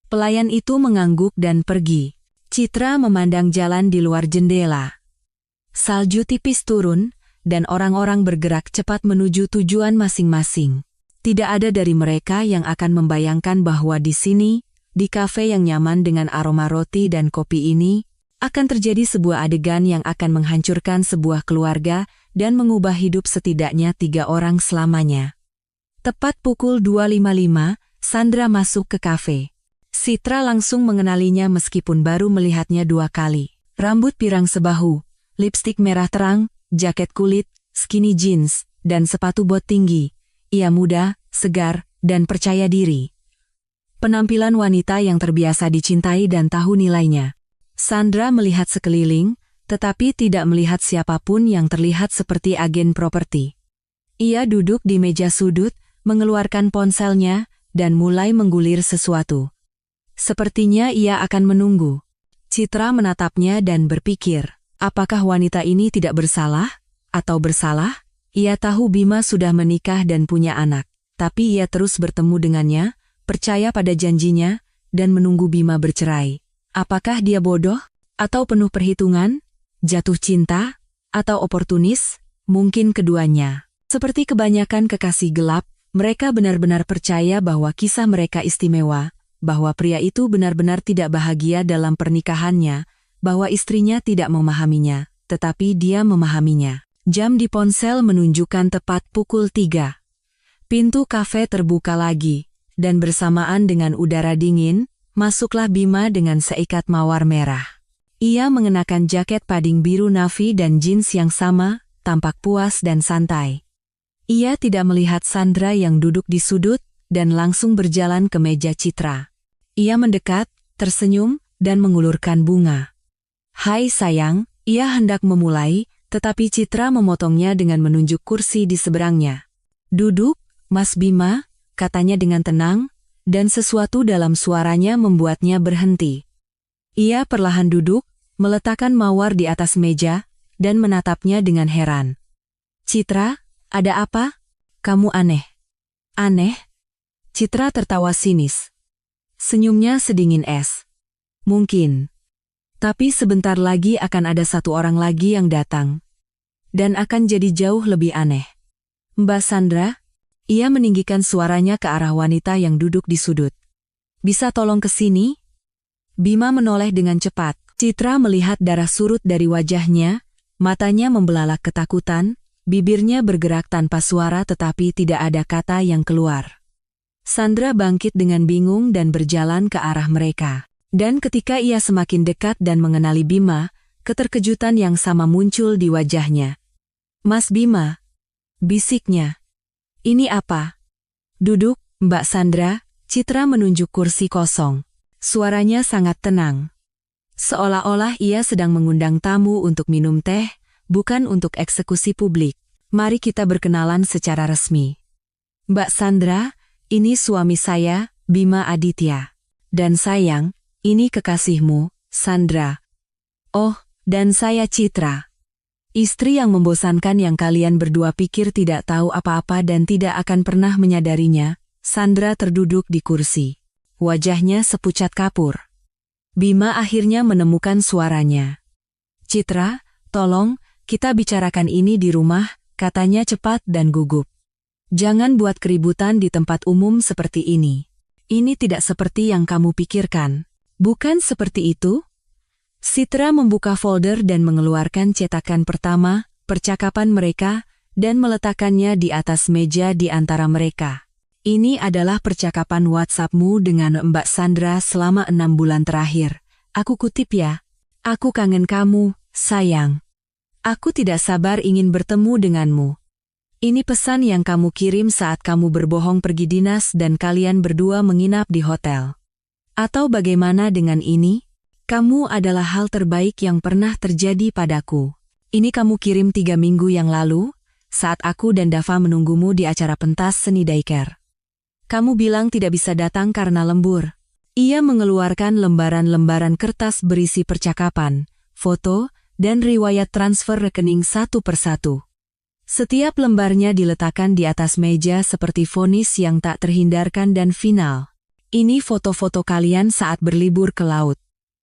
Pelayan itu mengangguk dan pergi. Citra memandang jalan di luar jendela. Salju tipis turun, dan orang-orang bergerak cepat menuju tujuan masing-masing. Tidak ada dari mereka yang akan membayangkan bahwa di sini, di kafe yang nyaman dengan aroma roti dan kopi ini, akan terjadi sebuah adegan yang akan menghancurkan sebuah keluarga dan mengubah hidup setidaknya 3 orang selamanya. Tepat pukul 2.55, Sandra masuk ke kafe. Citra langsung mengenalinya meskipun baru melihatnya 2 kali. Rambut pirang sebahu, lipstik merah terang, jaket kulit, skinny jeans, dan sepatu bot tinggi. Ia muda, segar, dan percaya diri. Penampilan wanita yang terbiasa dicintai dan tahu nilainya. Sandra melihat sekeliling, tetapi tidak melihat siapapun yang terlihat seperti agen properti. Ia duduk di meja sudut, mengeluarkan ponselnya, dan mulai menggulir sesuatu. Sepertinya ia akan menunggu. Citra menatapnya dan berpikir, apakah wanita ini tidak bersalah? Atau bersalah? Ia tahu Bima sudah menikah dan punya anak. Tapi ia terus bertemu dengannya, percaya pada janjinya, dan menunggu Bima bercerai. Apakah dia bodoh? Atau penuh perhitungan? Jatuh cinta? Atau oportunis? Mungkin keduanya. Seperti kebanyakan kekasih gelap, mereka benar-benar percaya bahwa kisah mereka istimewa, bahwa pria itu benar-benar tidak bahagia dalam pernikahannya, bahwa istrinya tidak memahaminya, tetapi dia memahaminya. Jam di ponsel menunjukkan tepat pukul 3. Pintu kafe terbuka lagi, dan bersamaan dengan udara dingin, masuklah Bima dengan seikat mawar merah. Ia mengenakan jaket pading biru navy dan jeans yang sama, tampak puas dan santai. Ia tidak melihat Sandra yang duduk di sudut, dan langsung berjalan ke meja Citra. Ia mendekat, tersenyum, dan mengulurkan bunga. "Hai sayang," ia hendak memulai, tetapi Citra memotongnya dengan menunjuk kursi di seberangnya. "Duduk, Mas Bima," katanya dengan tenang, dan sesuatu dalam suaranya membuatnya berhenti. Ia perlahan duduk, meletakkan mawar di atas meja, dan menatapnya dengan heran. "Citra, ada apa? Kamu aneh." "Aneh?" Citra tertawa sinis. Senyumnya sedingin es. "Mungkin. Tapi sebentar lagi akan ada satu orang lagi yang datang. Dan akan jadi jauh lebih aneh." "Mbak Sandra?" Ia meninggikan suaranya ke arah wanita yang duduk di sudut. "Bisa tolong ke sini?" Bima menoleh dengan cepat. Citra melihat darah surut dari wajahnya, matanya membelalak ketakutan, bibirnya bergerak tanpa suara tetapi tidak ada kata yang keluar. Sandra bangkit dengan bingung dan berjalan ke arah mereka. Dan ketika ia semakin dekat dan mengenali Bima, keterkejutan yang sama muncul di wajahnya. "Mas Bima," bisiknya. "Ini apa?" "Duduk, Mbak Sandra." Citra menunjuk kursi kosong. Suaranya sangat tenang. Seolah-olah ia sedang mengundang tamu untuk minum teh, bukan untuk eksekusi publik. "Mari kita berkenalan secara resmi. Mbak Sandra, ini suami saya, Bima Aditya. Dan sayang, ini kekasihmu, Sandra. Oh, dan saya Citra. Istri yang membosankan yang kalian berdua pikir tidak tahu apa-apa dan tidak akan pernah menyadarinya." Sandra terduduk di kursi. Wajahnya sepucat kapur. Bima akhirnya menemukan suaranya. "Citra, tolong, kita bicarakan ini di rumah," katanya cepat dan gugup. "Jangan buat keributan di tempat umum seperti ini. Ini tidak seperti yang kamu pikirkan." "Bukan seperti itu?" Citra membuka folder dan mengeluarkan cetakan pertama, percakapan mereka, dan meletakkannya di atas meja di antara mereka. "Ini adalah percakapan WhatsAppmu dengan Mbak Sandra selama 6 bulan terakhir. Aku kutip ya. Aku kangen kamu, sayang. Aku tidak sabar ingin bertemu denganmu. Ini pesan yang kamu kirim saat kamu berbohong pergi dinas dan kalian berdua menginap di hotel. Atau bagaimana dengan ini? Kamu adalah hal terbaik yang pernah terjadi padaku. Ini kamu kirim 3 minggu yang lalu, saat aku dan Dava menunggumu di acara pentas seni daycare. Kamu bilang tidak bisa datang karena lembur." Ia mengeluarkan lembaran-lembaran kertas berisi percakapan, foto, dan riwayat transfer rekening satu persatu. Setiap lembarnya diletakkan di atas meja seperti vonis yang tak terhindarkan dan final. "Ini foto-foto kalian saat berlibur ke laut.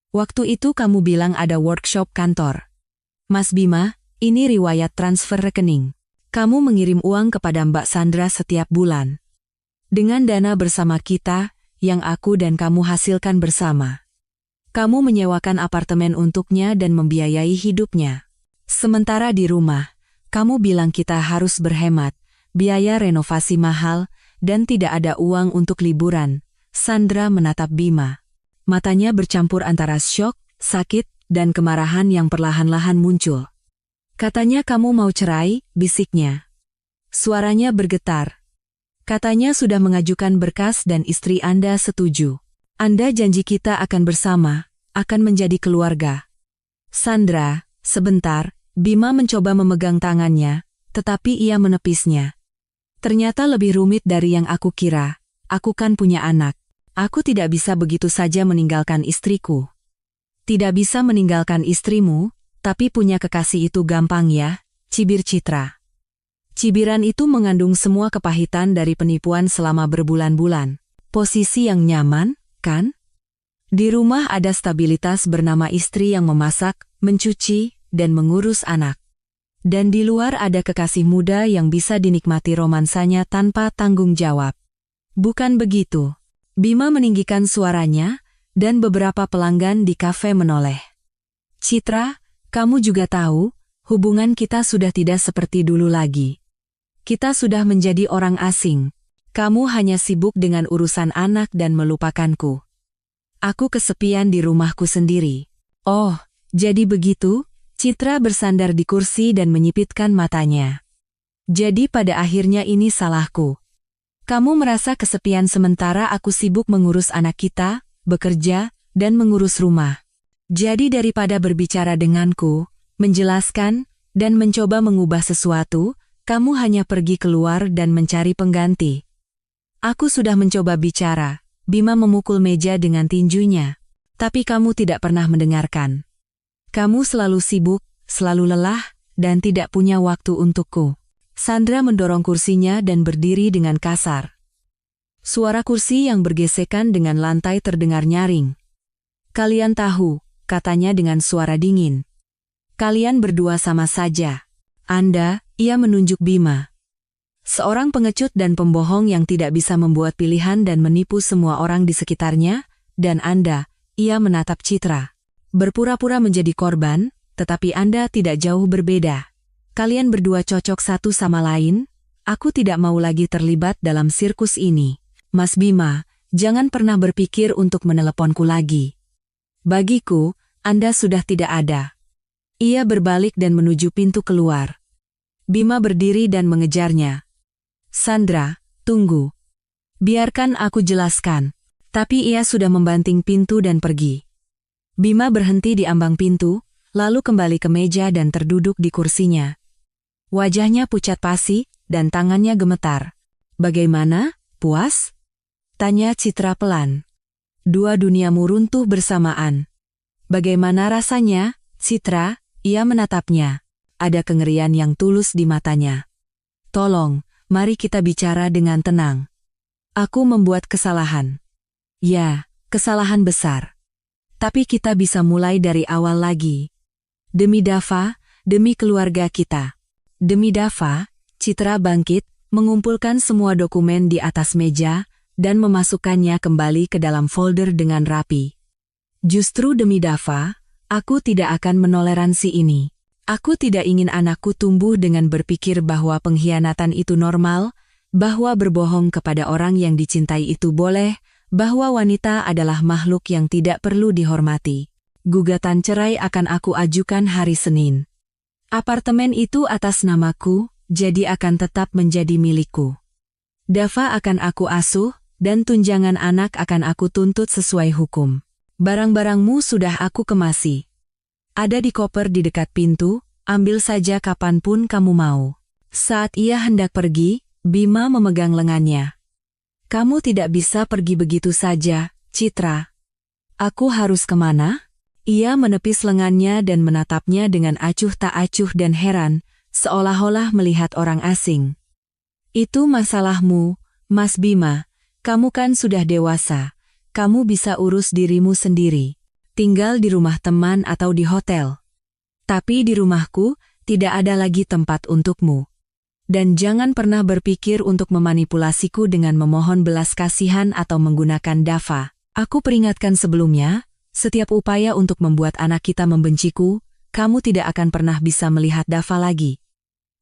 Waktu itu kamu bilang ada workshop kantor. Mas Bima, ini riwayat transfer rekening. Kamu mengirim uang kepada Mbak Sandra setiap bulan. Dengan dana bersama kita, yang aku dan kamu hasilkan bersama. Kamu menyewakan apartemen untuknya dan membiayai hidupnya. Sementara di rumah, kamu bilang kita harus berhemat, biaya renovasi mahal, dan tidak ada uang untuk liburan." Sandra menatap Bima. Matanya bercampur antara syok, sakit, dan kemarahan yang perlahan-lahan muncul. "Katanya kamu mau cerai," bisiknya. Suaranya bergetar. "Katanya sudah mengajukan berkas dan istri Anda setuju. Anda janji kita akan bersama, akan menjadi keluarga." "Sandra, sebentar." Bima mencoba memegang tangannya, tetapi ia menepisnya. "Ternyata lebih rumit dari yang aku kira. Aku kan punya anak. Aku tidak bisa begitu saja meninggalkan istriku. Tidak bisa meninggalkan istrimu, tapi punya kekasih itu gampang ya, cibir Citra. Cibiran itu mengandung semua kepahitan dari penipuan selama berbulan-bulan. Posisi yang nyaman, kan? Di rumah ada stabilitas bernama istri yang memasak, mencuci, dan mengurus anak. Dan di luar ada kekasih muda yang bisa dinikmati romansanya tanpa tanggung jawab. Bukan begitu. Bima meninggikan suaranya, dan beberapa pelanggan di kafe menoleh. Citra, kamu juga tahu, hubungan kita sudah tidak seperti dulu lagi. Kita sudah menjadi orang asing. Kamu hanya sibuk dengan urusan anak dan melupakanku. Aku kesepian di rumahku sendiri. Oh, jadi begitu? Citra bersandar di kursi dan menyipitkan matanya. Jadi pada akhirnya ini salahku. Kamu merasa kesepian sementara aku sibuk mengurus anak kita, bekerja, dan mengurus rumah. Jadi daripada berbicara denganku, menjelaskan, dan mencoba mengubah sesuatu, kamu hanya pergi keluar dan mencari pengganti. Aku sudah mencoba bicara, Bima memukul meja dengan tinjunya. Tapi kamu tidak pernah mendengarkan. Kamu selalu sibuk, selalu lelah, dan tidak punya waktu untukku. Sandra mendorong kursinya dan berdiri dengan kasar. Suara kursi yang bergesekan dengan lantai terdengar nyaring. Kalian tahu, katanya dengan suara dingin. Kalian berdua sama saja. Anda, ia menunjuk Bima. Seorang pengecut dan pembohong yang tidak bisa membuat pilihan dan menipu semua orang di sekitarnya, dan Anda, ia menatap Citra. Berpura-pura menjadi korban, tetapi Anda tidak jauh berbeda. Kalian berdua cocok satu sama lain, aku tidak mau lagi terlibat dalam sirkus ini. Mas Bima, jangan pernah berpikir untuk meneleponku lagi. Bagiku, Anda sudah tidak ada. Ia berbalik dan menuju pintu keluar. Bima berdiri dan mengejarnya. Sandra, tunggu. Biarkan aku jelaskan. Tapi ia sudah membanting pintu dan pergi. Bima berhenti di ambang pintu, lalu kembali ke meja dan terduduk di kursinya. Wajahnya pucat pasi, dan tangannya gemetar. Bagaimana, puas? Tanya Citra pelan. Dua duniamu runtuh bersamaan. Bagaimana rasanya, Citra? Ia menatapnya. Ada kengerian yang tulus di matanya. Tolong, mari kita bicara dengan tenang. Aku membuat kesalahan. Ya, kesalahan besar. Tapi kita bisa mulai dari awal lagi. Demi Dava, demi keluarga kita. Demi Dava, Citra bangkit, mengumpulkan semua dokumen di atas meja, dan memasukkannya kembali ke dalam folder dengan rapi. Justru demi Dava, aku tidak akan menoleransi ini. Aku tidak ingin anakku tumbuh dengan berpikir bahwa pengkhianatan itu normal, bahwa berbohong kepada orang yang dicintai itu boleh, bahwa wanita adalah makhluk yang tidak perlu dihormati. Gugatan cerai akan aku ajukan hari Senin. Apartemen itu atas namaku, jadi akan tetap menjadi milikku. Dava akan aku asuh, dan tunjangan anak akan aku tuntut sesuai hukum. Barang-barangmu sudah aku kemasi. Ada di koper di dekat pintu, ambil saja kapanpun kamu mau. Saat ia hendak pergi, Bima memegang lengannya. Kamu tidak bisa pergi begitu saja, Citra. Aku harus kemana? Ia menepis lengannya dan menatapnya dengan acuh tak acuh dan heran, seolah-olah melihat orang asing. Itu masalahmu, Mas Bima. Kamu kan sudah dewasa. Kamu bisa urus dirimu sendiri. Tinggal di rumah teman atau di hotel. Tapi di rumahku, tidak ada lagi tempat untukmu. Dan jangan pernah berpikir untuk memanipulasiku dengan memohon belas kasihan atau menggunakan Dava. Aku peringatkan sebelumnya, setiap upaya untuk membuat anak kita membenciku, kamu tidak akan pernah bisa melihat Dava lagi.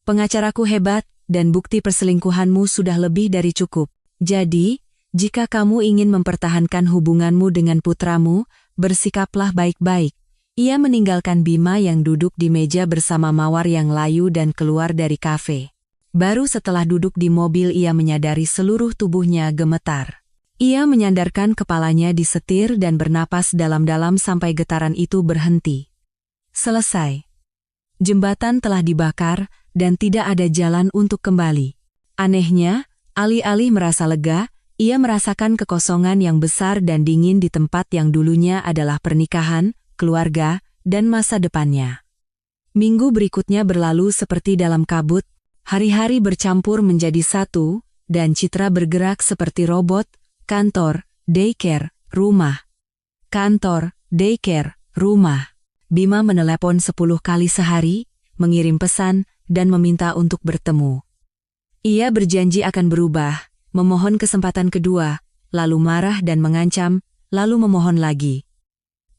Pengacaraku hebat, dan bukti perselingkuhanmu sudah lebih dari cukup. Jadi, jika kamu ingin mempertahankan hubunganmu dengan putramu, bersikaplah baik-baik. Ia meninggalkan Bima yang duduk di meja bersama Mawar yang layu dan keluar dari kafe. Baru setelah duduk di mobil ia menyadari seluruh tubuhnya gemetar. Ia menyandarkan kepalanya di setir dan bernapas dalam-dalam sampai getaran itu berhenti. Selesai. Jembatan telah dibakar dan tidak ada jalan untuk kembali. Anehnya, alih-alih merasa lega, Ia merasakan kekosongan yang besar dan dingin di tempat yang dulunya adalah pernikahan, keluarga, dan masa depannya. Minggu berikutnya berlalu seperti dalam kabut, hari-hari bercampur menjadi satu, dan Citra bergerak seperti robot, kantor, daycare, rumah. Kantor, daycare, rumah. Bima menelepon 10 kali sehari, mengirim pesan, dan meminta untuk bertemu. Ia berjanji akan berubah, memohon kesempatan kedua, lalu marah dan mengancam, lalu memohon lagi.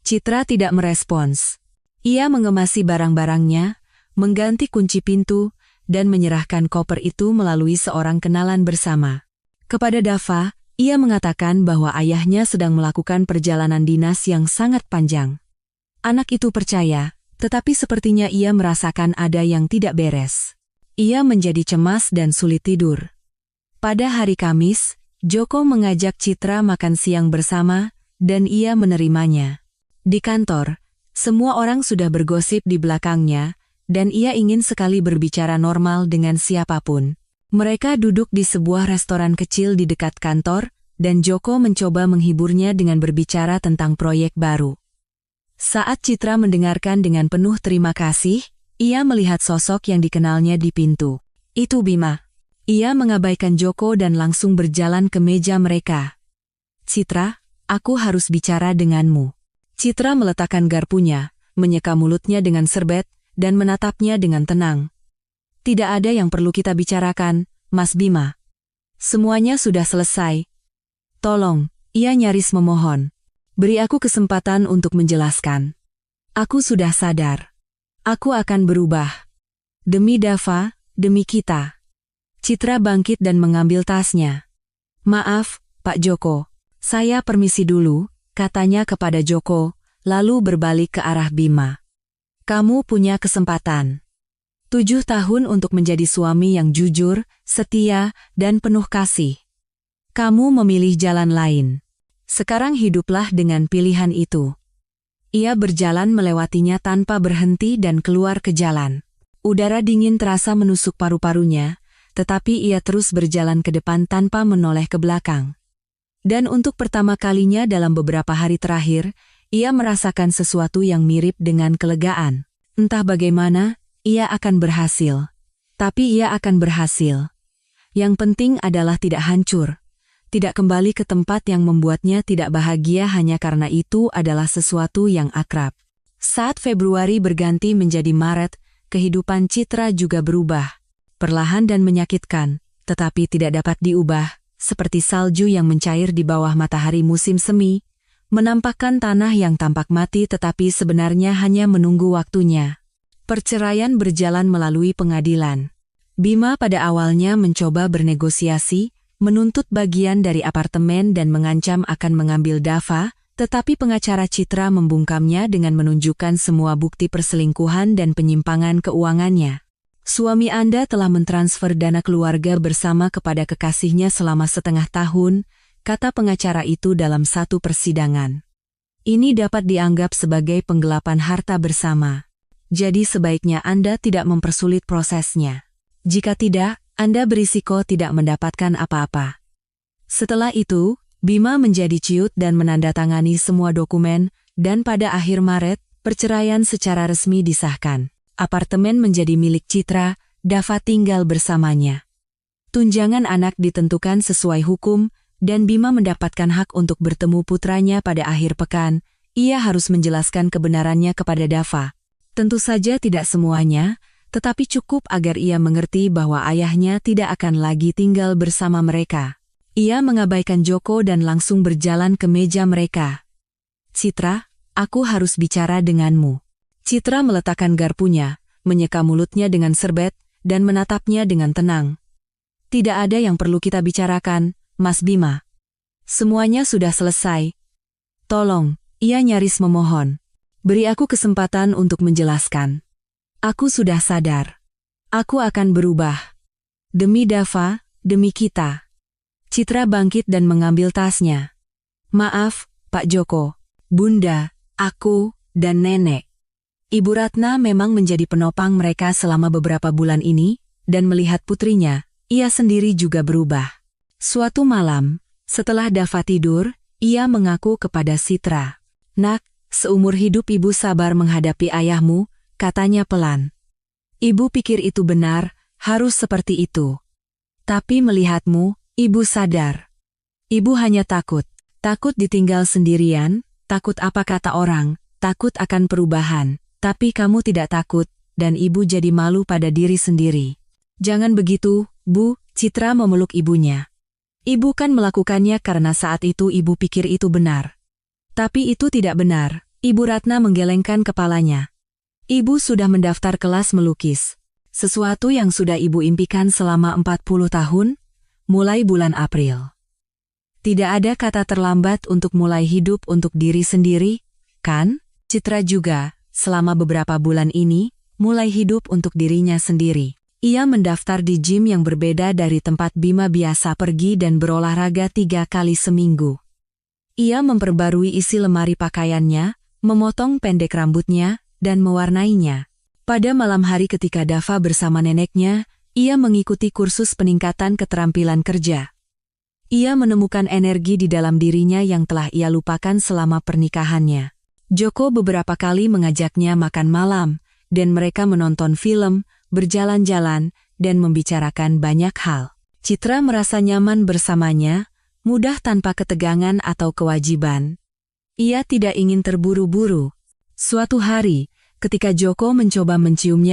Citra tidak merespons. Ia mengemasi barang-barangnya, mengganti kunci pintu, dan menyerahkan koper itu melalui seorang kenalan bersama. Kepada Dava, ia mengatakan bahwa ayahnya sedang melakukan perjalanan dinas yang sangat panjang. Anak itu percaya, tetapi sepertinya ia merasakan ada yang tidak beres. Ia menjadi cemas dan sulit tidur. Pada hari Kamis, Joko mengajak Citra makan siang bersama, dan ia menerimanya. Di kantor, semua orang sudah bergosip di belakangnya, dan ia ingin sekali berbicara normal dengan siapapun. Mereka duduk di sebuah restoran kecil di dekat kantor, dan Joko mencoba menghiburnya dengan berbicara tentang proyek baru. Saat Citra mendengarkan dengan penuh terima kasih, ia melihat sosok yang dikenalnya di pintu. Itu Bima. Ia mengabaikan Joko dan langsung berjalan ke meja mereka. Citra, aku harus bicara denganmu. Citra meletakkan garpunya, menyeka mulutnya dengan serbet, dan menatapnya dengan tenang. Tidak ada yang perlu kita bicarakan, Mas Bima. Semuanya sudah selesai. Tolong, ia nyaris memohon. Beri aku kesempatan untuk menjelaskan. Aku sudah sadar. Aku akan berubah. Demi Dava, demi kita. Citra bangkit dan mengambil tasnya. Maaf, Pak Joko. Saya permisi dulu, katanya kepada Joko, lalu berbalik ke arah Bima. Kamu punya kesempatan. 7 tahun untuk menjadi suami yang jujur, setia, dan penuh kasih. Kamu memilih jalan lain. Sekarang hiduplah dengan pilihan itu. Ia berjalan melewatinya tanpa berhenti dan keluar ke jalan. Udara dingin terasa menusuk paru-parunya, tetapi ia terus berjalan ke depan tanpa menoleh ke belakang. Dan untuk pertama kalinya dalam beberapa hari terakhir, ia merasakan sesuatu yang mirip dengan kelegaan. Entah bagaimana, ia akan berhasil. Tapi ia akan berhasil. Yang penting adalah tidak hancur. Tidak kembali ke tempat yang membuatnya tidak bahagia hanya karena itu adalah sesuatu yang akrab. Saat Februari berganti menjadi Maret, kehidupan Citra juga berubah. Perlahan dan menyakitkan, tetapi tidak dapat diubah. Seperti salju yang mencair di bawah matahari musim semi, menampakkan tanah yang tampak mati tetapi sebenarnya hanya menunggu waktunya. Perceraian berjalan melalui pengadilan. Bima pada awalnya mencoba bernegosiasi, menuntut bagian dari apartemen dan mengancam akan mengambil Dava, tetapi pengacara Citra membungkamnya dengan menunjukkan semua bukti perselingkuhan dan penyimpangan keuangannya. Suami Anda telah mentransfer dana keluarga bersama kepada kekasihnya selama setengah tahun, kata pengacara itu dalam satu persidangan. Ini dapat dianggap sebagai penggelapan harta bersama. Jadi sebaiknya Anda tidak mempersulit prosesnya. Jika tidak, Anda berisiko tidak mendapatkan apa-apa. Setelah itu, Bima menjadi ciut dan menandatangani semua dokumen, dan pada akhir Maret, perceraian secara resmi disahkan. Apartemen menjadi milik Citra, Dava tinggal bersamanya. Tunjangan anak ditentukan sesuai hukum, dan Bima mendapatkan hak untuk bertemu putranya pada akhir pekan. Ia harus menjelaskan kebenarannya kepada Dava. Tentu saja tidak semuanya, tetapi cukup agar ia mengerti bahwa ayahnya tidak akan lagi tinggal bersama mereka. Ia mengabaikan Joko dan langsung berjalan ke meja mereka. Citra, aku harus bicara denganmu. Citra meletakkan garpunya, menyeka mulutnya dengan serbet, dan menatapnya dengan tenang. Tidak ada yang perlu kita bicarakan, Mas Bima. Semuanya sudah selesai. Tolong, ia nyaris memohon. Beri aku kesempatan untuk menjelaskan. Aku sudah sadar. Aku akan berubah. Demi Dava, demi kita. Citra bangkit dan mengambil tasnya. Maaf, Pak Joko, Bunda, aku, dan Nenek. Ibu Ratna memang menjadi penopang mereka selama beberapa bulan ini, dan melihat putrinya, ia sendiri juga berubah. Suatu malam, Setelah Dava tidur, ia mengaku kepada Citra. "Nak, seumur hidup ibu sabar menghadapi ayahmu," katanya pelan. "Ibu pikir itu benar, harus seperti itu. Tapi melihatmu, ibu sadar. Ibu hanya takut. Takut ditinggal sendirian, takut apa kata orang, takut akan perubahan. Tapi kamu tidak takut, dan ibu jadi malu pada diri sendiri." "Jangan begitu, Bu," Citra memeluk ibunya. "Ibu kan melakukannya karena saat itu ibu pikir itu benar." "Tapi itu tidak benar," Ibu Ratna menggelengkan kepalanya. "Ibu sudah mendaftar kelas melukis. Sesuatu yang sudah ibu impikan selama 40 tahun, mulai bulan April. Tidak ada kata terlambat untuk mulai hidup untuk diri sendiri, kan?" Citra juga, selama beberapa bulan ini, mulai hidup untuk dirinya sendiri. Ia mendaftar di gym yang berbeda dari tempat Bima biasa pergi dan berolahraga 3 kali seminggu. Ia memperbarui isi lemari pakaiannya, memotong pendek rambutnya, dan mewarnainya. Pada malam hari ketika Dava bersama neneknya, ia mengikuti kursus peningkatan keterampilan kerja. Ia menemukan energi di dalam dirinya yang telah ia lupakan selama pernikahannya. Joko beberapa kali mengajaknya makan malam, dan mereka menonton film, berjalan-jalan, dan membicarakan banyak hal. Citra merasa nyaman bersamanya, mudah tanpa ketegangan atau kewajiban. Ia tidak ingin terburu-buru. Suatu hari, ketika Joko mencoba menciumnya